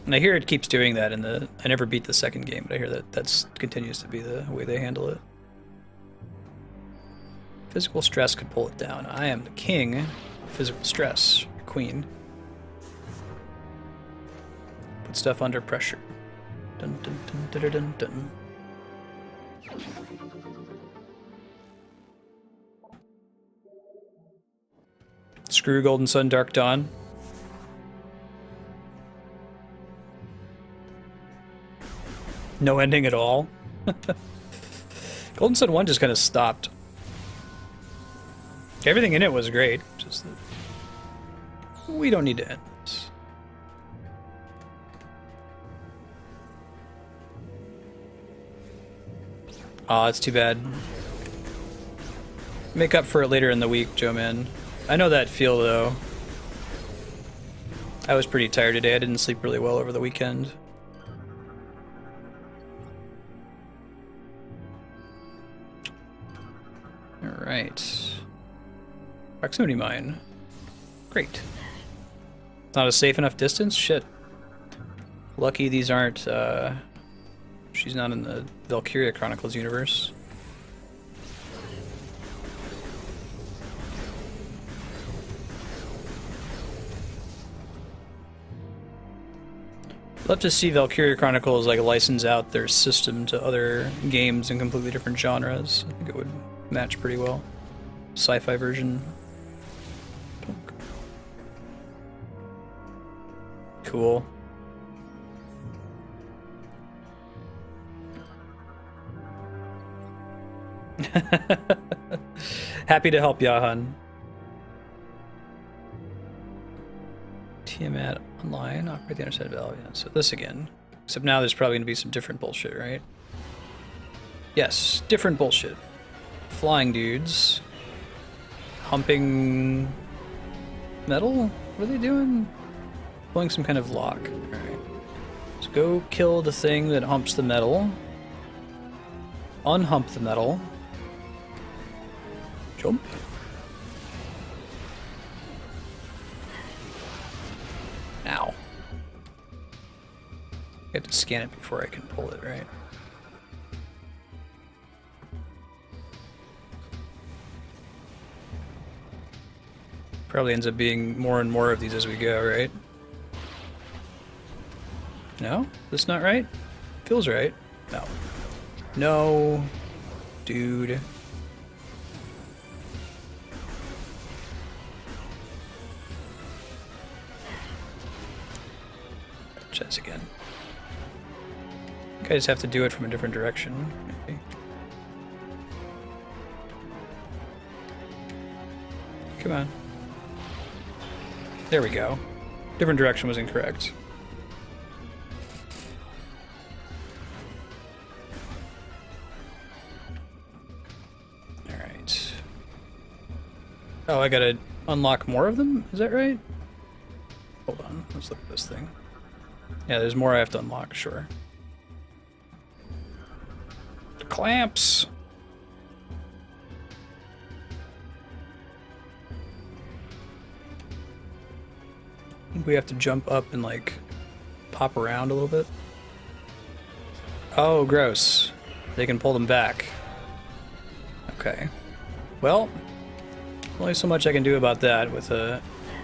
And I hear it keeps doing that in the. I never beat the second game, but I hear that continues to be the way they handle it. Physical stress could pull it down. I am the king of physical stress, queen. Put stuff under pressure. Dun dun dun dun dun dun. Screw Golden Sun, Dark Dawn. No ending at all. Golden Sun 1 just kind of stopped. Everything in it was great, just that we don't need to end this. Aw, that's too bad. Make up for it later in the week, Joe Man. I know that feel, though. I was pretty tired today. I didn't sleep really well over the weekend. Alright. Proximity mine. Great. It's not a safe enough distance? Shit. Lucky these aren't, she's not in the Valkyria Chronicles universe. Love to see Valkyria Chronicles like license out their system to other games in completely different genres. I think it would match pretty well. Sci-fi version. Cool. Happy to help, Yahan. Tiamat online, operate the underside valve. Yeah, so this again. Except now there's probably going to be some different bullshit, right? Yes, different bullshit. Flying dudes. Humping metal? What are they doing? Pulling some kind of lock. Alright. Let's go kill the thing that humps the metal. Unhump the metal. Jump. Ow. I have to scan it before I can pull it, right? Probably ends up being more and more of these as we go, right? No? This not right? Feels right. No. No. Dude. Chess again. I think I just have to do it from a different direction, maybe. Come on. There we go. Different direction was incorrect. Alright. Oh, I gotta unlock more of them? Is that right? Hold on, let's look at this thing. Yeah, there's more I have to unlock, sure. The clamps! I think we have to jump up and, like, pop around a little bit. Oh, gross. They can pull them back. Okay. Well, only so much I can do about that with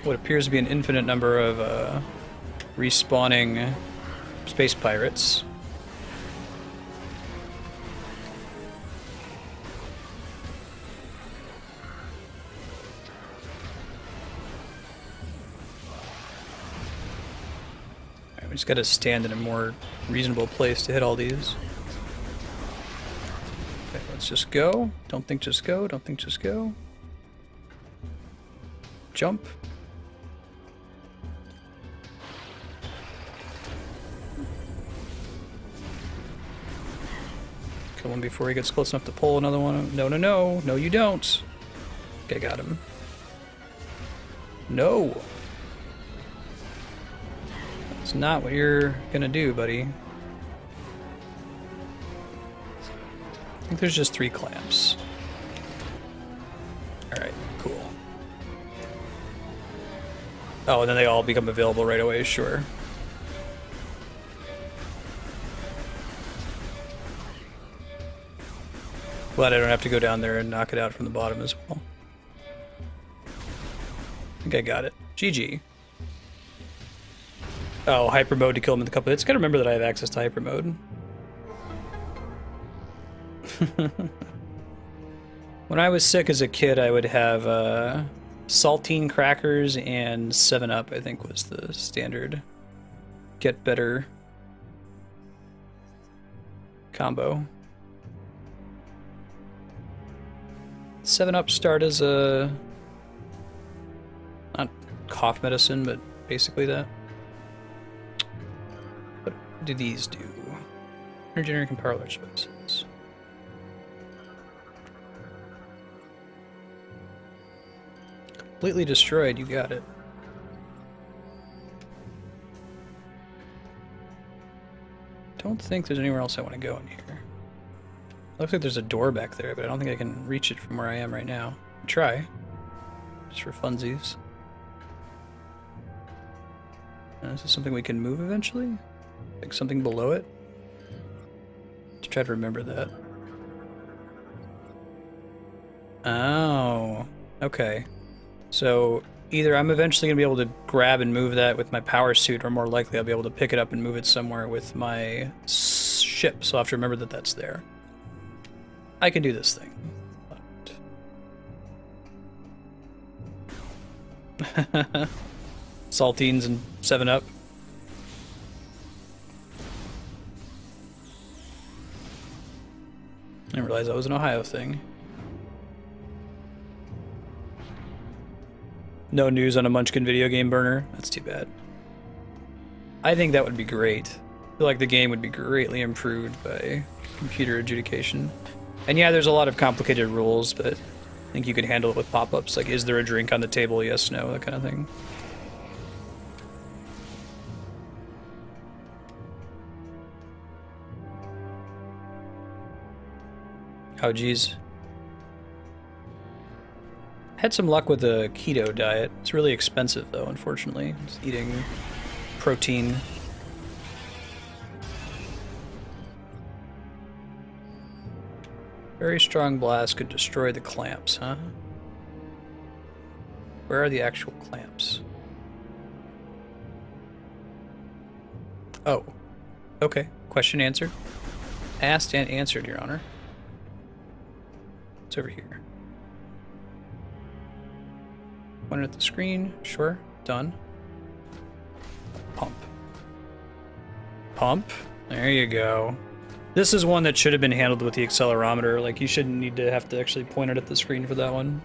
what appears to be an infinite number of respawning space pirates. Alright, we just gotta stand in a more reasonable place to hit all these. Okay, let's just go. Don't think just go. Don't think just go. Jump. Kill him before he gets close enough to pull another one. No, no, no. No, you don't. Okay, got him. No. That's not what you're gonna do, buddy. think there's just 3 clamps. Alright, cool. Oh, and then they all become available right away, sure. Glad I don't have to go down there and knock it out from the bottom as well. I think I got it. GG. Oh, hyper mode to kill him in a couple hits. Gotta remember that I have access to hyper mode. When I was sick as a kid, I would have saltine crackers and 7-Up, I think was the standard get better combo. 7-Up start as a, not cough medicine, but basically that. What do these do? Regenerating can power large spaces. Completely destroyed, you got it. Don't think there's anywhere else I want to go in here. Looks like there's a door back there, but I don't think I can reach it from where I am right now. Try. Just for funsies. Is this something we can move eventually? Like something below it? Let's try to remember that. Oh, okay. So either I'm eventually going to be able to grab and move that with my power suit, or more likely I'll be able to pick it up and move it somewhere with my ship, so I'll have to remember that that's there. I can do this thing. But... Saltines and 7-Up. I didn't realize that was an Ohio thing. No news on a Munchkin video game burner. That's too bad. I think that would be great. I feel like the game would be greatly improved by computer adjudication. And yeah, there's a lot of complicated rules, but I think you could handle it with pop-ups. Like, is there a drink on the table? Yes, no, that kind of thing. Oh, geez. Had some luck with the keto diet. It's really expensive, though, unfortunately. Just eating protein. Very strong blast could destroy the clamps, huh? Where are the actual clamps? Oh. Okay. Question answered. Asked and answered, Your Honor. It's over here. Point at the screen. Sure. Done. Pump. Pump. There you go. This is one that should have been handled with the accelerometer. Like, you shouldn't need to have to actually point it at the screen for that one.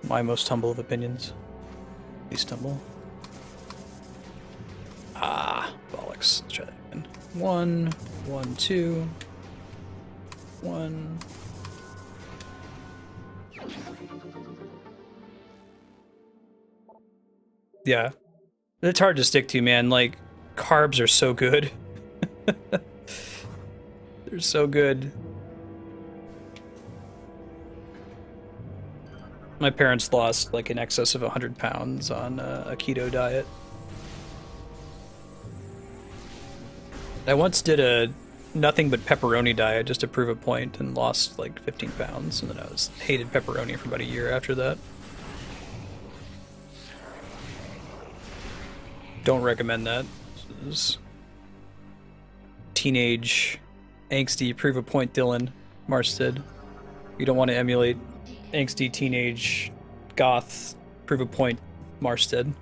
My most humble of opinions. Least humble. Ah, bollocks. Let's try that again. 1, 1, 2. 1. Yeah. It's hard to stick to, man. Like, carbs are so good. They're so good. My parents lost like in excess of 100 pounds on a keto diet. I once did a nothing but pepperoni diet just to prove a point and lost like 15 pounds, and then I hated pepperoni for about a year after that. Don't recommend that. This is teenage angsty prove a point Dylan Marsted. You don't want to emulate angsty teenage goth prove a point Marsted.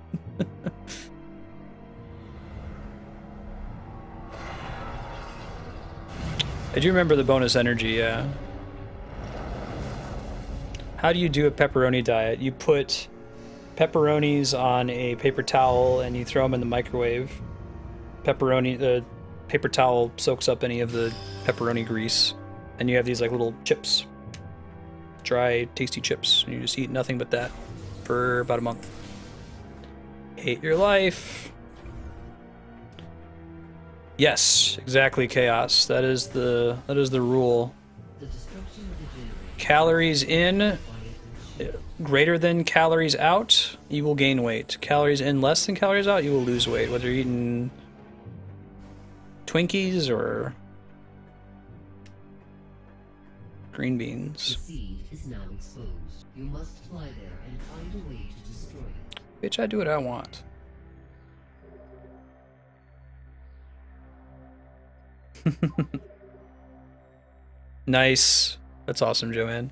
I do remember the bonus energy, yeah. How do you do a pepperoni diet? You put pepperonis on a paper towel and you throw them in the microwave. The paper towel soaks up any of the pepperoni grease, and you have these like little chips, dry, tasty chips, and you just eat nothing but that for about a month. Hate your life. Yes, exactly, Chaos. That is the rule. The destruction of the generator. Calories in greater than calories out, you will gain weight. Calories in less than calories out, you will lose weight. Whether you're eating Twinkies or green The beans. seed is now exposed. You must fly there and find a way to destroy it. Bitch, I do what I want. Nice. That's awesome, Joanne.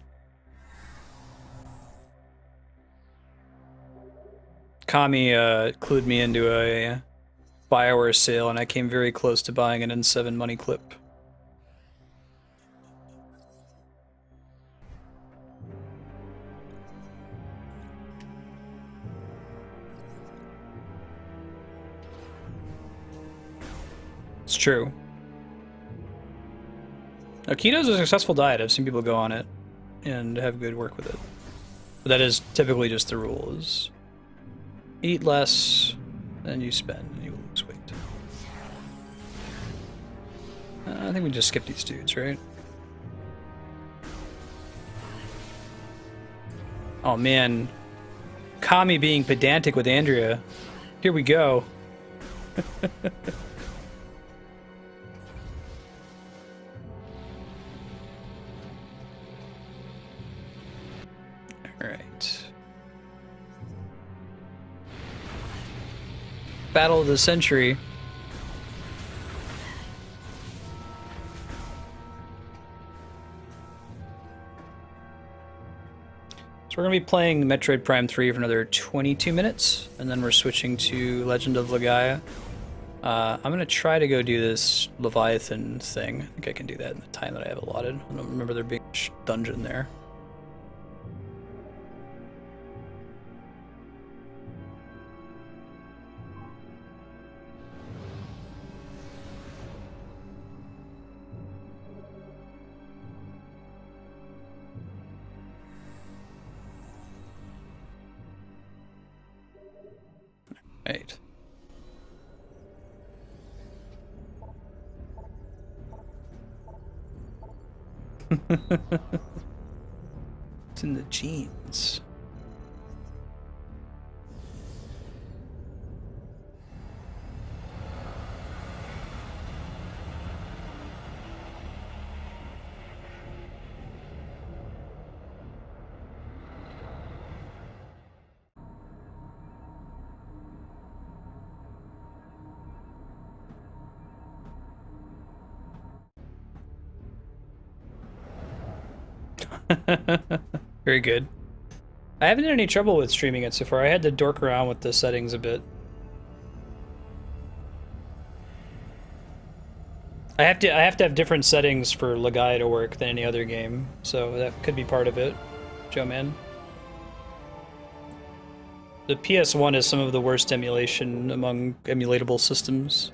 Kami clued me into a Bioware sale, and I came very close to buying an N7 money clip. It's true. Now, keto is a successful diet. I've seen people go on it and have good work with it. But that is typically just the rule, is eat less than you spend and you will lose weight. I think we just skip these dudes, right? Oh man. Kami being pedantic with Andrea. Here we go. Alright. Battle of the Century. So we're going to be playing Metroid Prime 3 for another 22 minutes, and then we're switching to Legend of Legaia. I'm going to try to go do this Leviathan thing. I think I can do that in the time that I have allotted. I don't remember there being a dungeon there. Right. It's in the genes. Very good. I haven't had any trouble with streaming it so far. I had to dork around with the settings a bit. I have to have different settings for Legaia to work than any other game, so that could be part of it, Joe Man. The PS1 is some of the worst emulation among emulatable systems.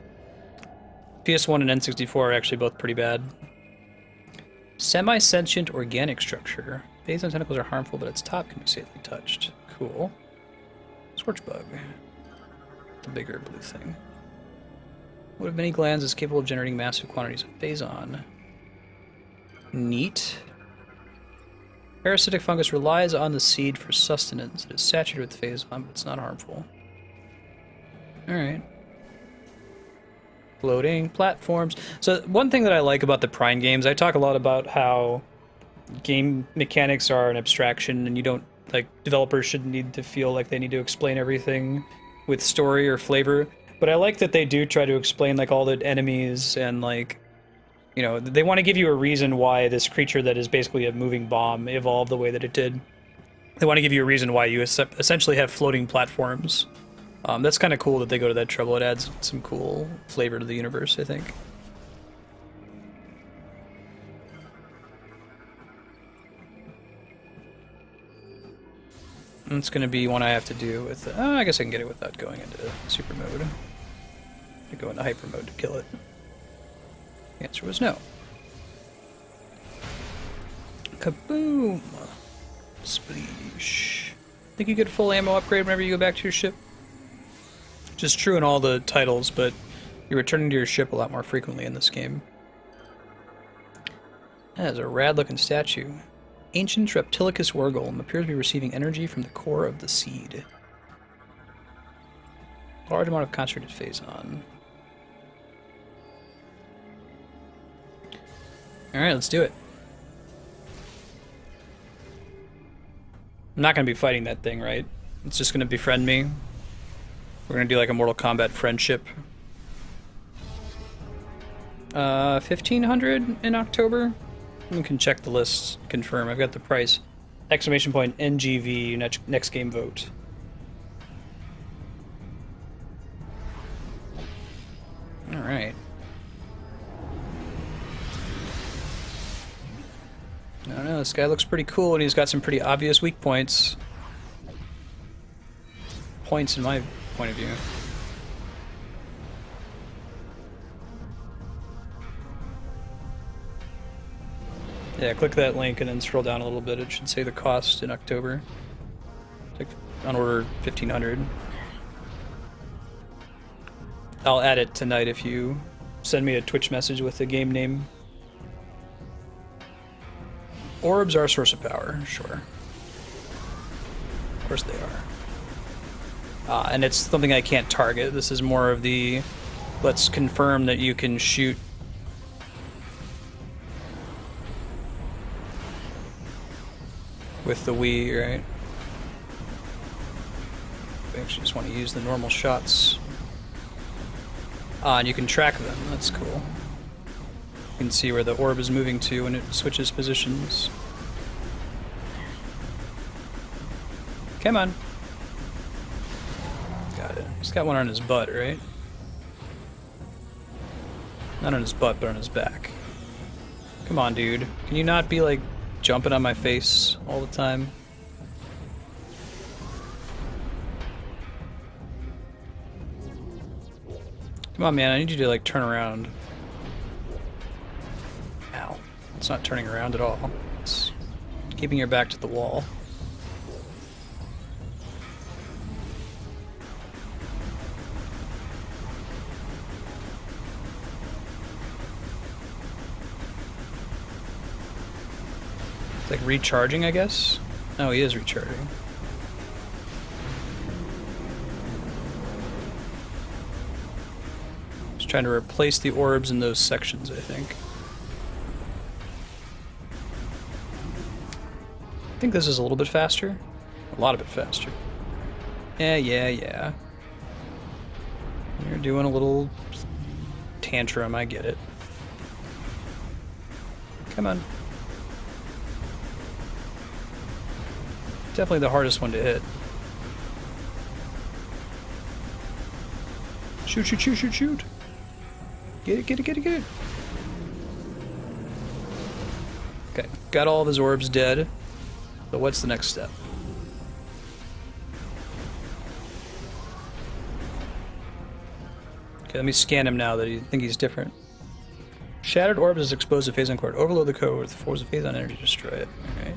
PS1 and N64 are actually both pretty bad. Semi-sentient organic structure. Phase and tentacles are harmful, but its top can be safely touched. Cool. Scorchbug. The bigger blue thing. One of many glands is capable of generating massive quantities of phazon. Neat. Parasitic fungus relies on the seed for sustenance. It is saturated with phazon, but it's not harmful. Alright. Floating platforms. So one thing that I like about the Prime games, I talk a lot about how game mechanics are an abstraction, and you don't, like, developers shouldn't need to feel like they need to explain everything with story or flavor. But I like that they do try to explain, like, all the enemies and, like, you know, they want to give you a reason why this creature that is basically a moving bomb evolved the way that it did. They want to give you a reason why you essentially have floating platforms. That's kind of cool that they go to that trouble. It adds some cool flavor to the universe, I think. And it's going to be one I have to do with... I guess I can get it without going into super mode. I go into hyper mode to kill it. The answer was no. Kaboom! Spleesh. Think you get full ammo upgrade whenever you go back to your ship? Which is true in all the titles, but You're returning to your ship a lot more frequently in this game. That is a rad-looking statue. Ancient Reptilicus Wargolem appears to be receiving energy from the core of the seed. Large amount of concentrated phazon. Alright, let's do it. I'm not going to be fighting that thing, right? It's just going to befriend me. We're going to do like a Mortal Kombat friendship. 1500 in October? We can check the list, confirm. I've got the price. Exclamation point NGV, next game vote. Alright. I don't know, this guy looks pretty cool and he's got some pretty obvious weak points. Points in my point of view. Yeah, click that link and then scroll down a little bit. It should say the cost in October. It's like on order 1500. I'll add it tonight if you send me a Twitch message with the game name. Orbs are a source of power, sure. Of course they are. And it's something I can't target. This is more of the, let's confirm that you can shoot. With the Wii, right? I actually just want to use the normal shots. And you can track them, that's cool. You can see where the orb is moving to when it switches positions. Come on. Got it. He's got one on his butt, right? Not on his butt, but on his back. Come on, dude. Can you not be, like, jumping on my face all the time? Come on, man, I need you to, like, turn around. Ow. It's not turning around at all. It's keeping your back to the wall. It's like recharging, I guess? Oh, he is recharging. Just trying to replace the orbs in those sections, I think. I think this is a little bit faster. A lot of it faster. Yeah. You're doing a little tantrum, I get it. Come on. Definitely the hardest one to hit. Shoot. Get it. Okay, got all of his orbs dead. So what's the next step? Okay, let me scan him now that I think he's different. Shattered orbs is exposed to phazon cord. Overload the code with force of phazon energy to destroy it. Alright.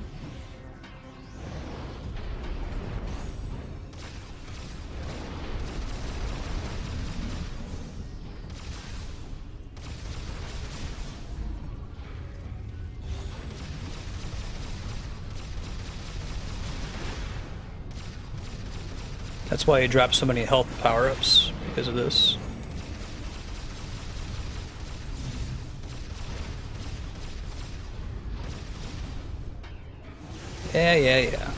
That's why he dropped so many health power-ups, because of this. Yeah.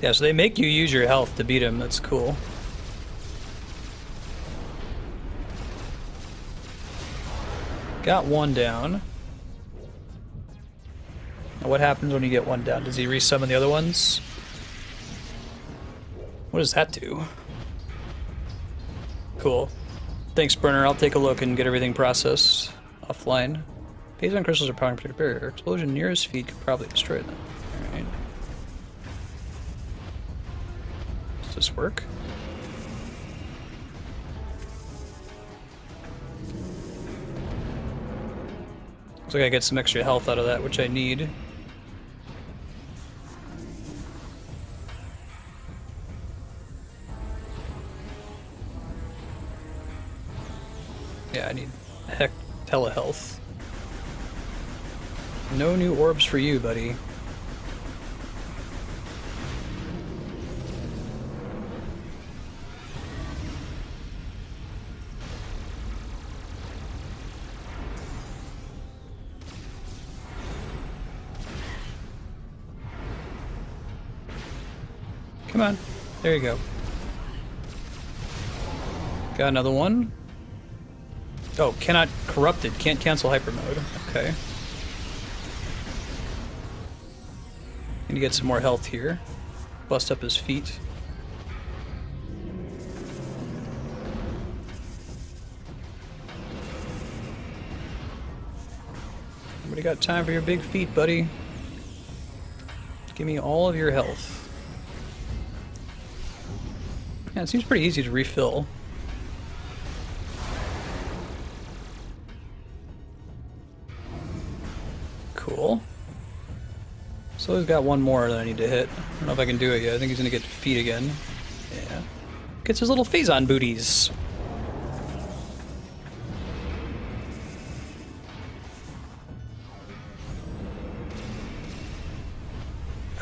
Yeah, so they make you use your health to beat him, that's cool. Got one down. Now what happens when you get one down? Does he resummon the other ones? What does that do? Cool. Thanks, Brenner. I'll take a look and get everything processed offline. Phazon crystals are powering particular barrier. Explosion near his feet could probably destroy them. Alright. Does this work? Looks like I get some extra health out of that, which I need. hella health. No new orbs for you, buddy. Come on. There you go. Got another one. Oh, cannot corrupted. Can't cancel hyper mode. Okay. Need to get some more health here. Bust up his feet. Nobody got time for your big feet, buddy. Give me all of your health. Yeah, it seems pretty easy to refill. Cool. So he's got one more that I need to hit. I don't know if I can do it yet. I think he's gonna get feet again. Yeah. Gets his little Phazon booties.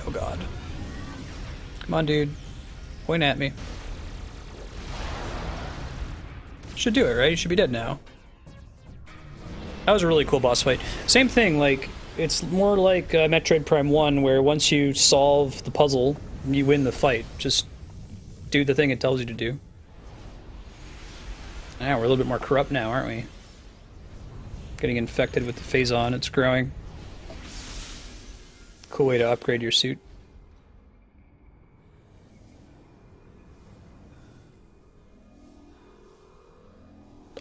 Oh god. Come on, dude. Point at me. Should do it, right? You should be dead now. That was a really cool boss fight. Same thing, like, it's more like Metroid Prime 1, where once you solve the puzzle, you win the fight. Just do the thing it tells you to do. Yeah, we're a little bit more corrupt now, aren't we? Getting infected with the Phazon, it's growing. Cool way to upgrade your suit.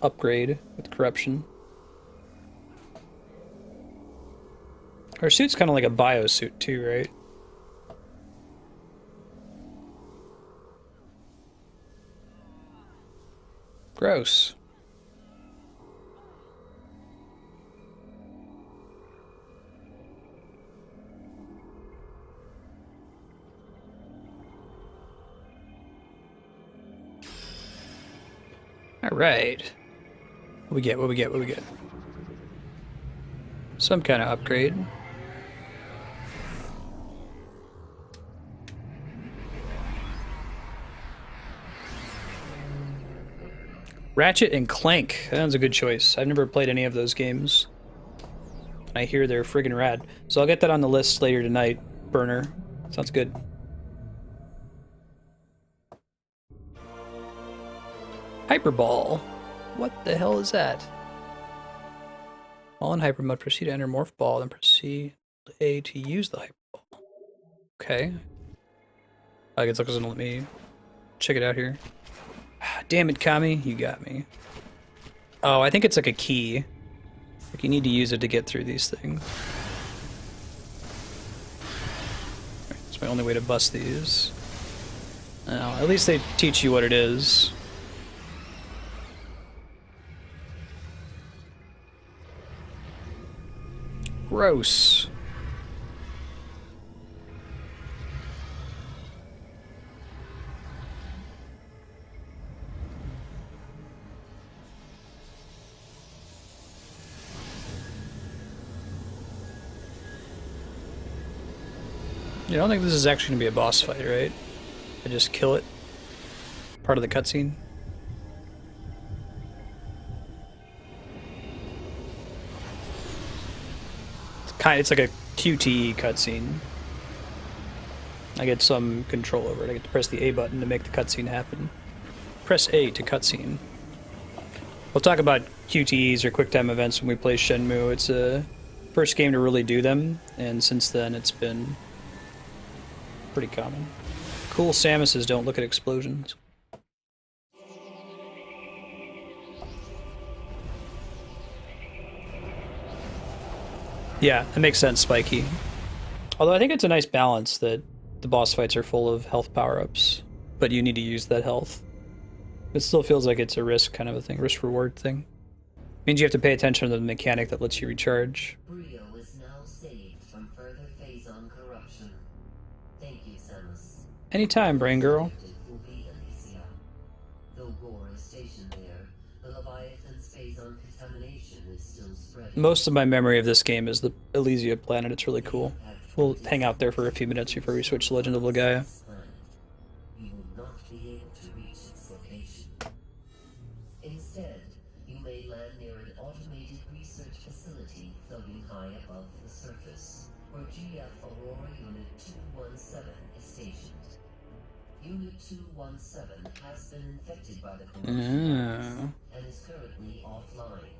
Upgrade with corruption. Our suit's kind of like a bio suit too, right? Gross. All right. What we get? What we get? What we get? Some kind of upgrade. Ratchet and Clank. That sounds a good choice. I've never played any of those games. I hear they're friggin' rad. So I'll get that on the list later tonight, Burner. Sounds good. Hyperball. What the hell is that? While in hyper mode, proceed to enter morph ball, then proceed A to use the hyperball. Okay. I guess it's gonna let me check it out here. Damn it, Kami, you got me. Oh, I think it's like a key. Like you need to use it to get through these things. That's my only way to bust these. Now, at least they teach you what it is. Gross. I don't think this is actually going to be a boss fight, right? I just kill it. Part of the cutscene. It's like a QTE cutscene. I get some control over it. I get to press the A button to make the cutscene happen. Press A to cutscene. We'll talk about QTEs or QuickTime events when we play Shenmue. It's a first game to really do them, and since then it's been pretty common. Cool Samuses don't look at explosions. Yeah, that makes sense, Spiky. Although I think it's a nice balance that the boss fights are full of health power-ups, but you need to use that health. It still feels like it's a risk kind of a thing, risk-reward thing. Means you have to pay attention to the mechanic that lets you recharge. Bryyo is now saved from further Phazon corruption. Thank you, Samus. Anytime, brain girl. Will be Elysia. Though Gore is stationed there, the Leviathan's Phazon contamination is still Most of my memory of this game is the Elysia planet. It's really cool. We'll hang out there for a few minutes before we switch to Legend of Legaia. You will not be able to reach its location. Instead, you may land near an automated research facility floating high above the surface, where GF Aurora Unit 217 is stationed. Unit 217 has been infected by the corruption and is currently offline.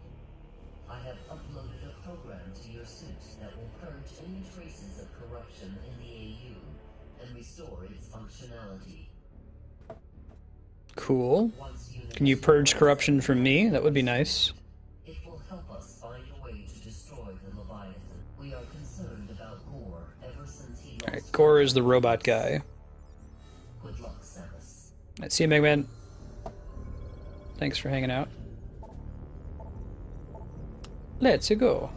I have uploaded a program to your suit that will purge any traces of corruption in the AU and restore its functionality. Cool. Can you purge corruption from me? That would be nice. It will help us find a way to destroy the Leviathan. We are concerned about Gore ever since he lost. Alright, Gore is the robot guy. Good luck, Samus. Alright, see you, Megman. Thanks for hanging out. Let's go.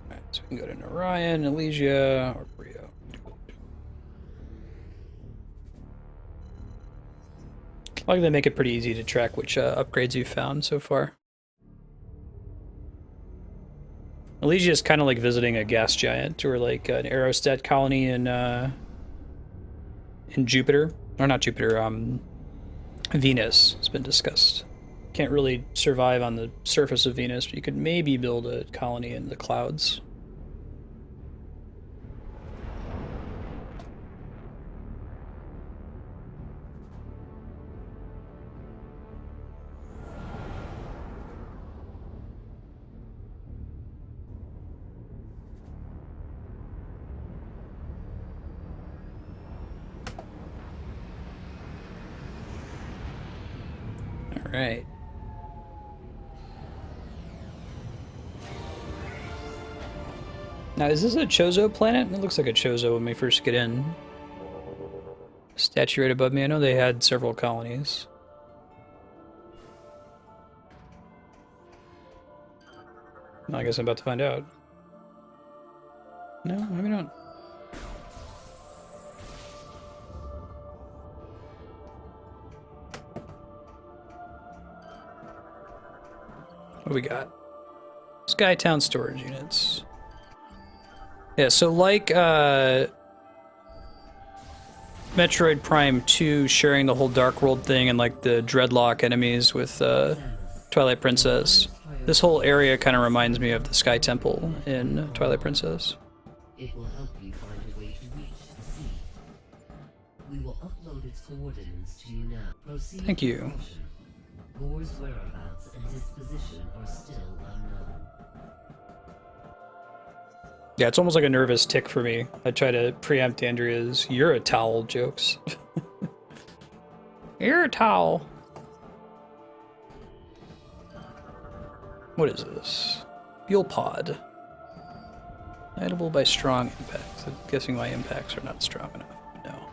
Alright, so we can go to Orion, Elysia, or Bryyo. I like they make it pretty easy to track which upgrades you've found so far. Elysia is kind of like visiting a gas giant or like an aerostat colony in Jupiter. Or not Jupiter, Venus has been discussed. Can't really survive on the surface of Venus, but you could maybe build a colony in the clouds. All right. Now, is this a Chozo planet? It looks like a Chozo when we first get in. Statue right above me. I know they had several colonies. Well, I guess I'm about to find out. No, maybe not. What do we got? Skytown storage units. Yeah, so like Metroid Prime 2 sharing the whole Dark World thing and like the Dreadlock enemies with Twilight Princess, this whole area kind of reminds me of the Sky Temple in Twilight Princess. It will help you find a way to reach the sea. We will upload its coordinates to you now. Proceed. Thank you. Gore's whereabouts and disposition are still unknown. Yeah, it's almost like a nervous tick for me. I try to preempt Andrea's "you're a towel" jokes. You're a towel. What is this? Fuel pod. Edible by strong impacts. I'm guessing my impacts are not strong enough. No.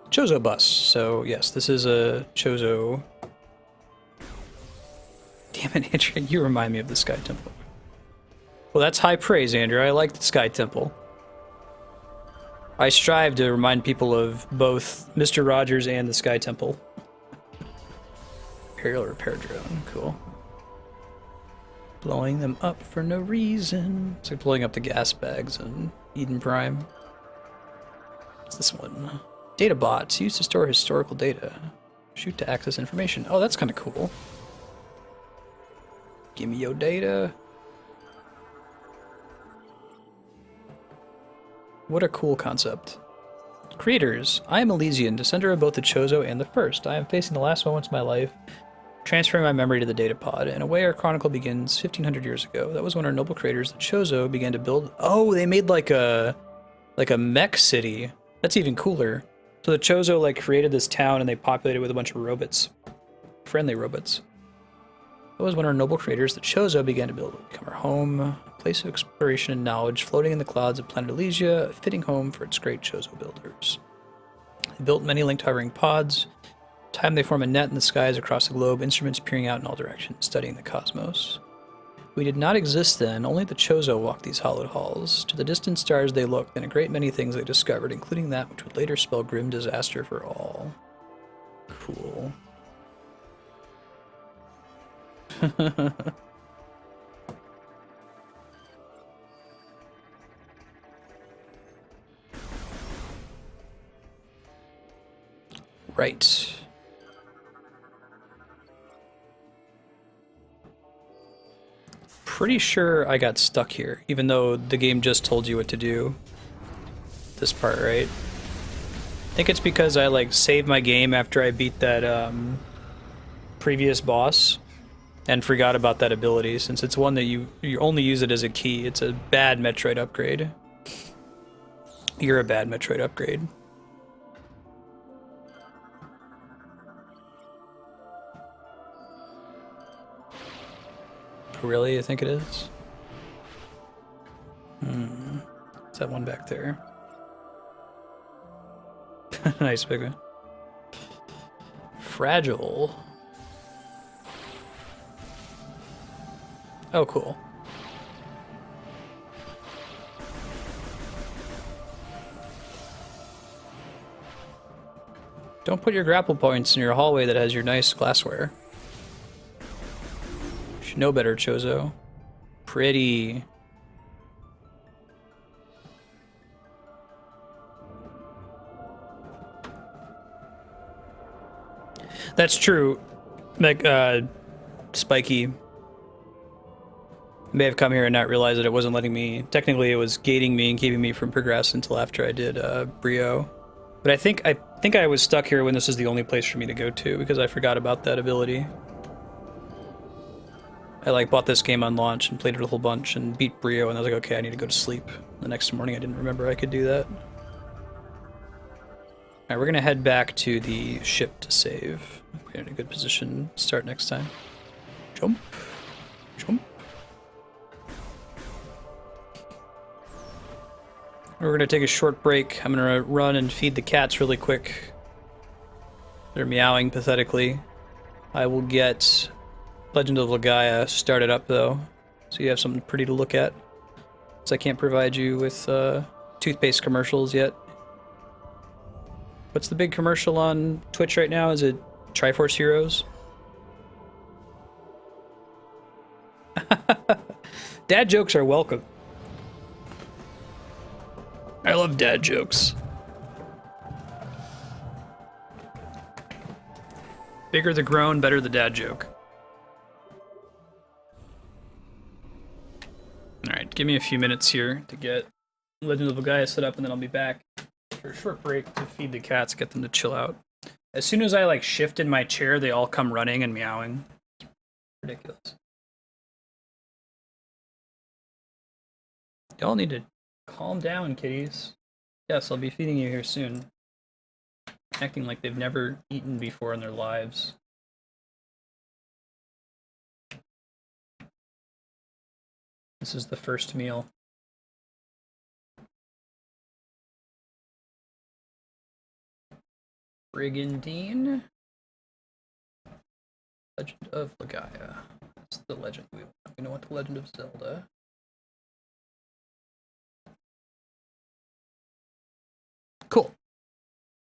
Chozo bus. So yes, this is a Chozo. Damn it, Andrea, you remind me of the Sky Temple. Well, that's high praise, Andrea. I like the Sky Temple. I strive to remind people of both Mr. Rogers and the Sky Temple. Aerial repair drone, cool. Blowing them up for no reason. It's like blowing up the gas bags in Eden Prime. What's this one? Data bots used to store historical data. Shoot to access information. Oh, that's kind of cool. Give me your data. What a cool concept. Creators, I am Elysian, descender of both the Chozo and the First. I am facing the last moments of my life, transferring my memory to the data pod. In a way, our chronicle begins 1500 years ago. That was when our noble creators, the Chozo, began to build... Oh, they made like a mech city. That's even cooler. So the Chozo like created this town and they populated it with a bunch of robots. Friendly robots. That was when our noble creators, the Chozo, began to build it, become our home, a place of exploration and knowledge, floating in the clouds of planet Elysia, a fitting home for its great Chozo builders. They built many linked hovering pods. In time they form a net in the skies across the globe, instruments peering out in all directions, studying the cosmos. We did not exist then. Only the Chozo walked these hallowed halls. To the distant stars they looked, and a great many things they discovered, including that which would later spell grim disaster for all. Cool. Right. Pretty sure I got stuck here, even though the game just told you what to do. This part, right? I think it's because I like saved my game after I beat that previous boss and forgot about that ability, since it's one that you only use it as a key. It's a bad Metroid upgrade. You're a bad Metroid upgrade. Really, you think it is? It's that one back there. Nice big one. Fragile. Oh, cool. Don't put your grapple points in your hallway that has your nice glassware. You should know better, Chozo. Pretty. That's true. Like, Spiky may have come here and not realized that it wasn't letting me. Technically, it was gating me and keeping me from progress until after I did Bryyo. But I think I was stuck here when this is the only place for me to go to because I forgot about that ability. I like bought this game on launch and played it a whole bunch and beat Bryyo, and I was like, okay, I need to go to sleep. The next morning, I didn't remember I could do that. All right, we're gonna head back to the ship to save. We're in a good position to start next time. Jump, jump. We're gonna take a short break. I'm gonna run and feed the cats really quick. They're meowing pathetically. I will get Legend of Legaia started up though, so you have something pretty to look at. So I can't provide you with toothpaste commercials yet. What's the big commercial on Twitch right now? Is it Triforce Heroes? Dad jokes are welcome. I love dad jokes. Bigger the groan, better the dad joke. Alright, give me a few minutes here to get Legend of Legaia set up, and then I'll be back for a short break to feed the cats, get them to chill out. As soon as I like shift in my chair, they all come running and meowing. Ridiculous. Y'all need to calm down, kitties. Yes, I'll be feeding you here soon. Acting like they've never eaten before in their lives. This is the first meal. Brigandine. Legend of Legaia. That's the legend we want. We don't want the Legend of Zelda.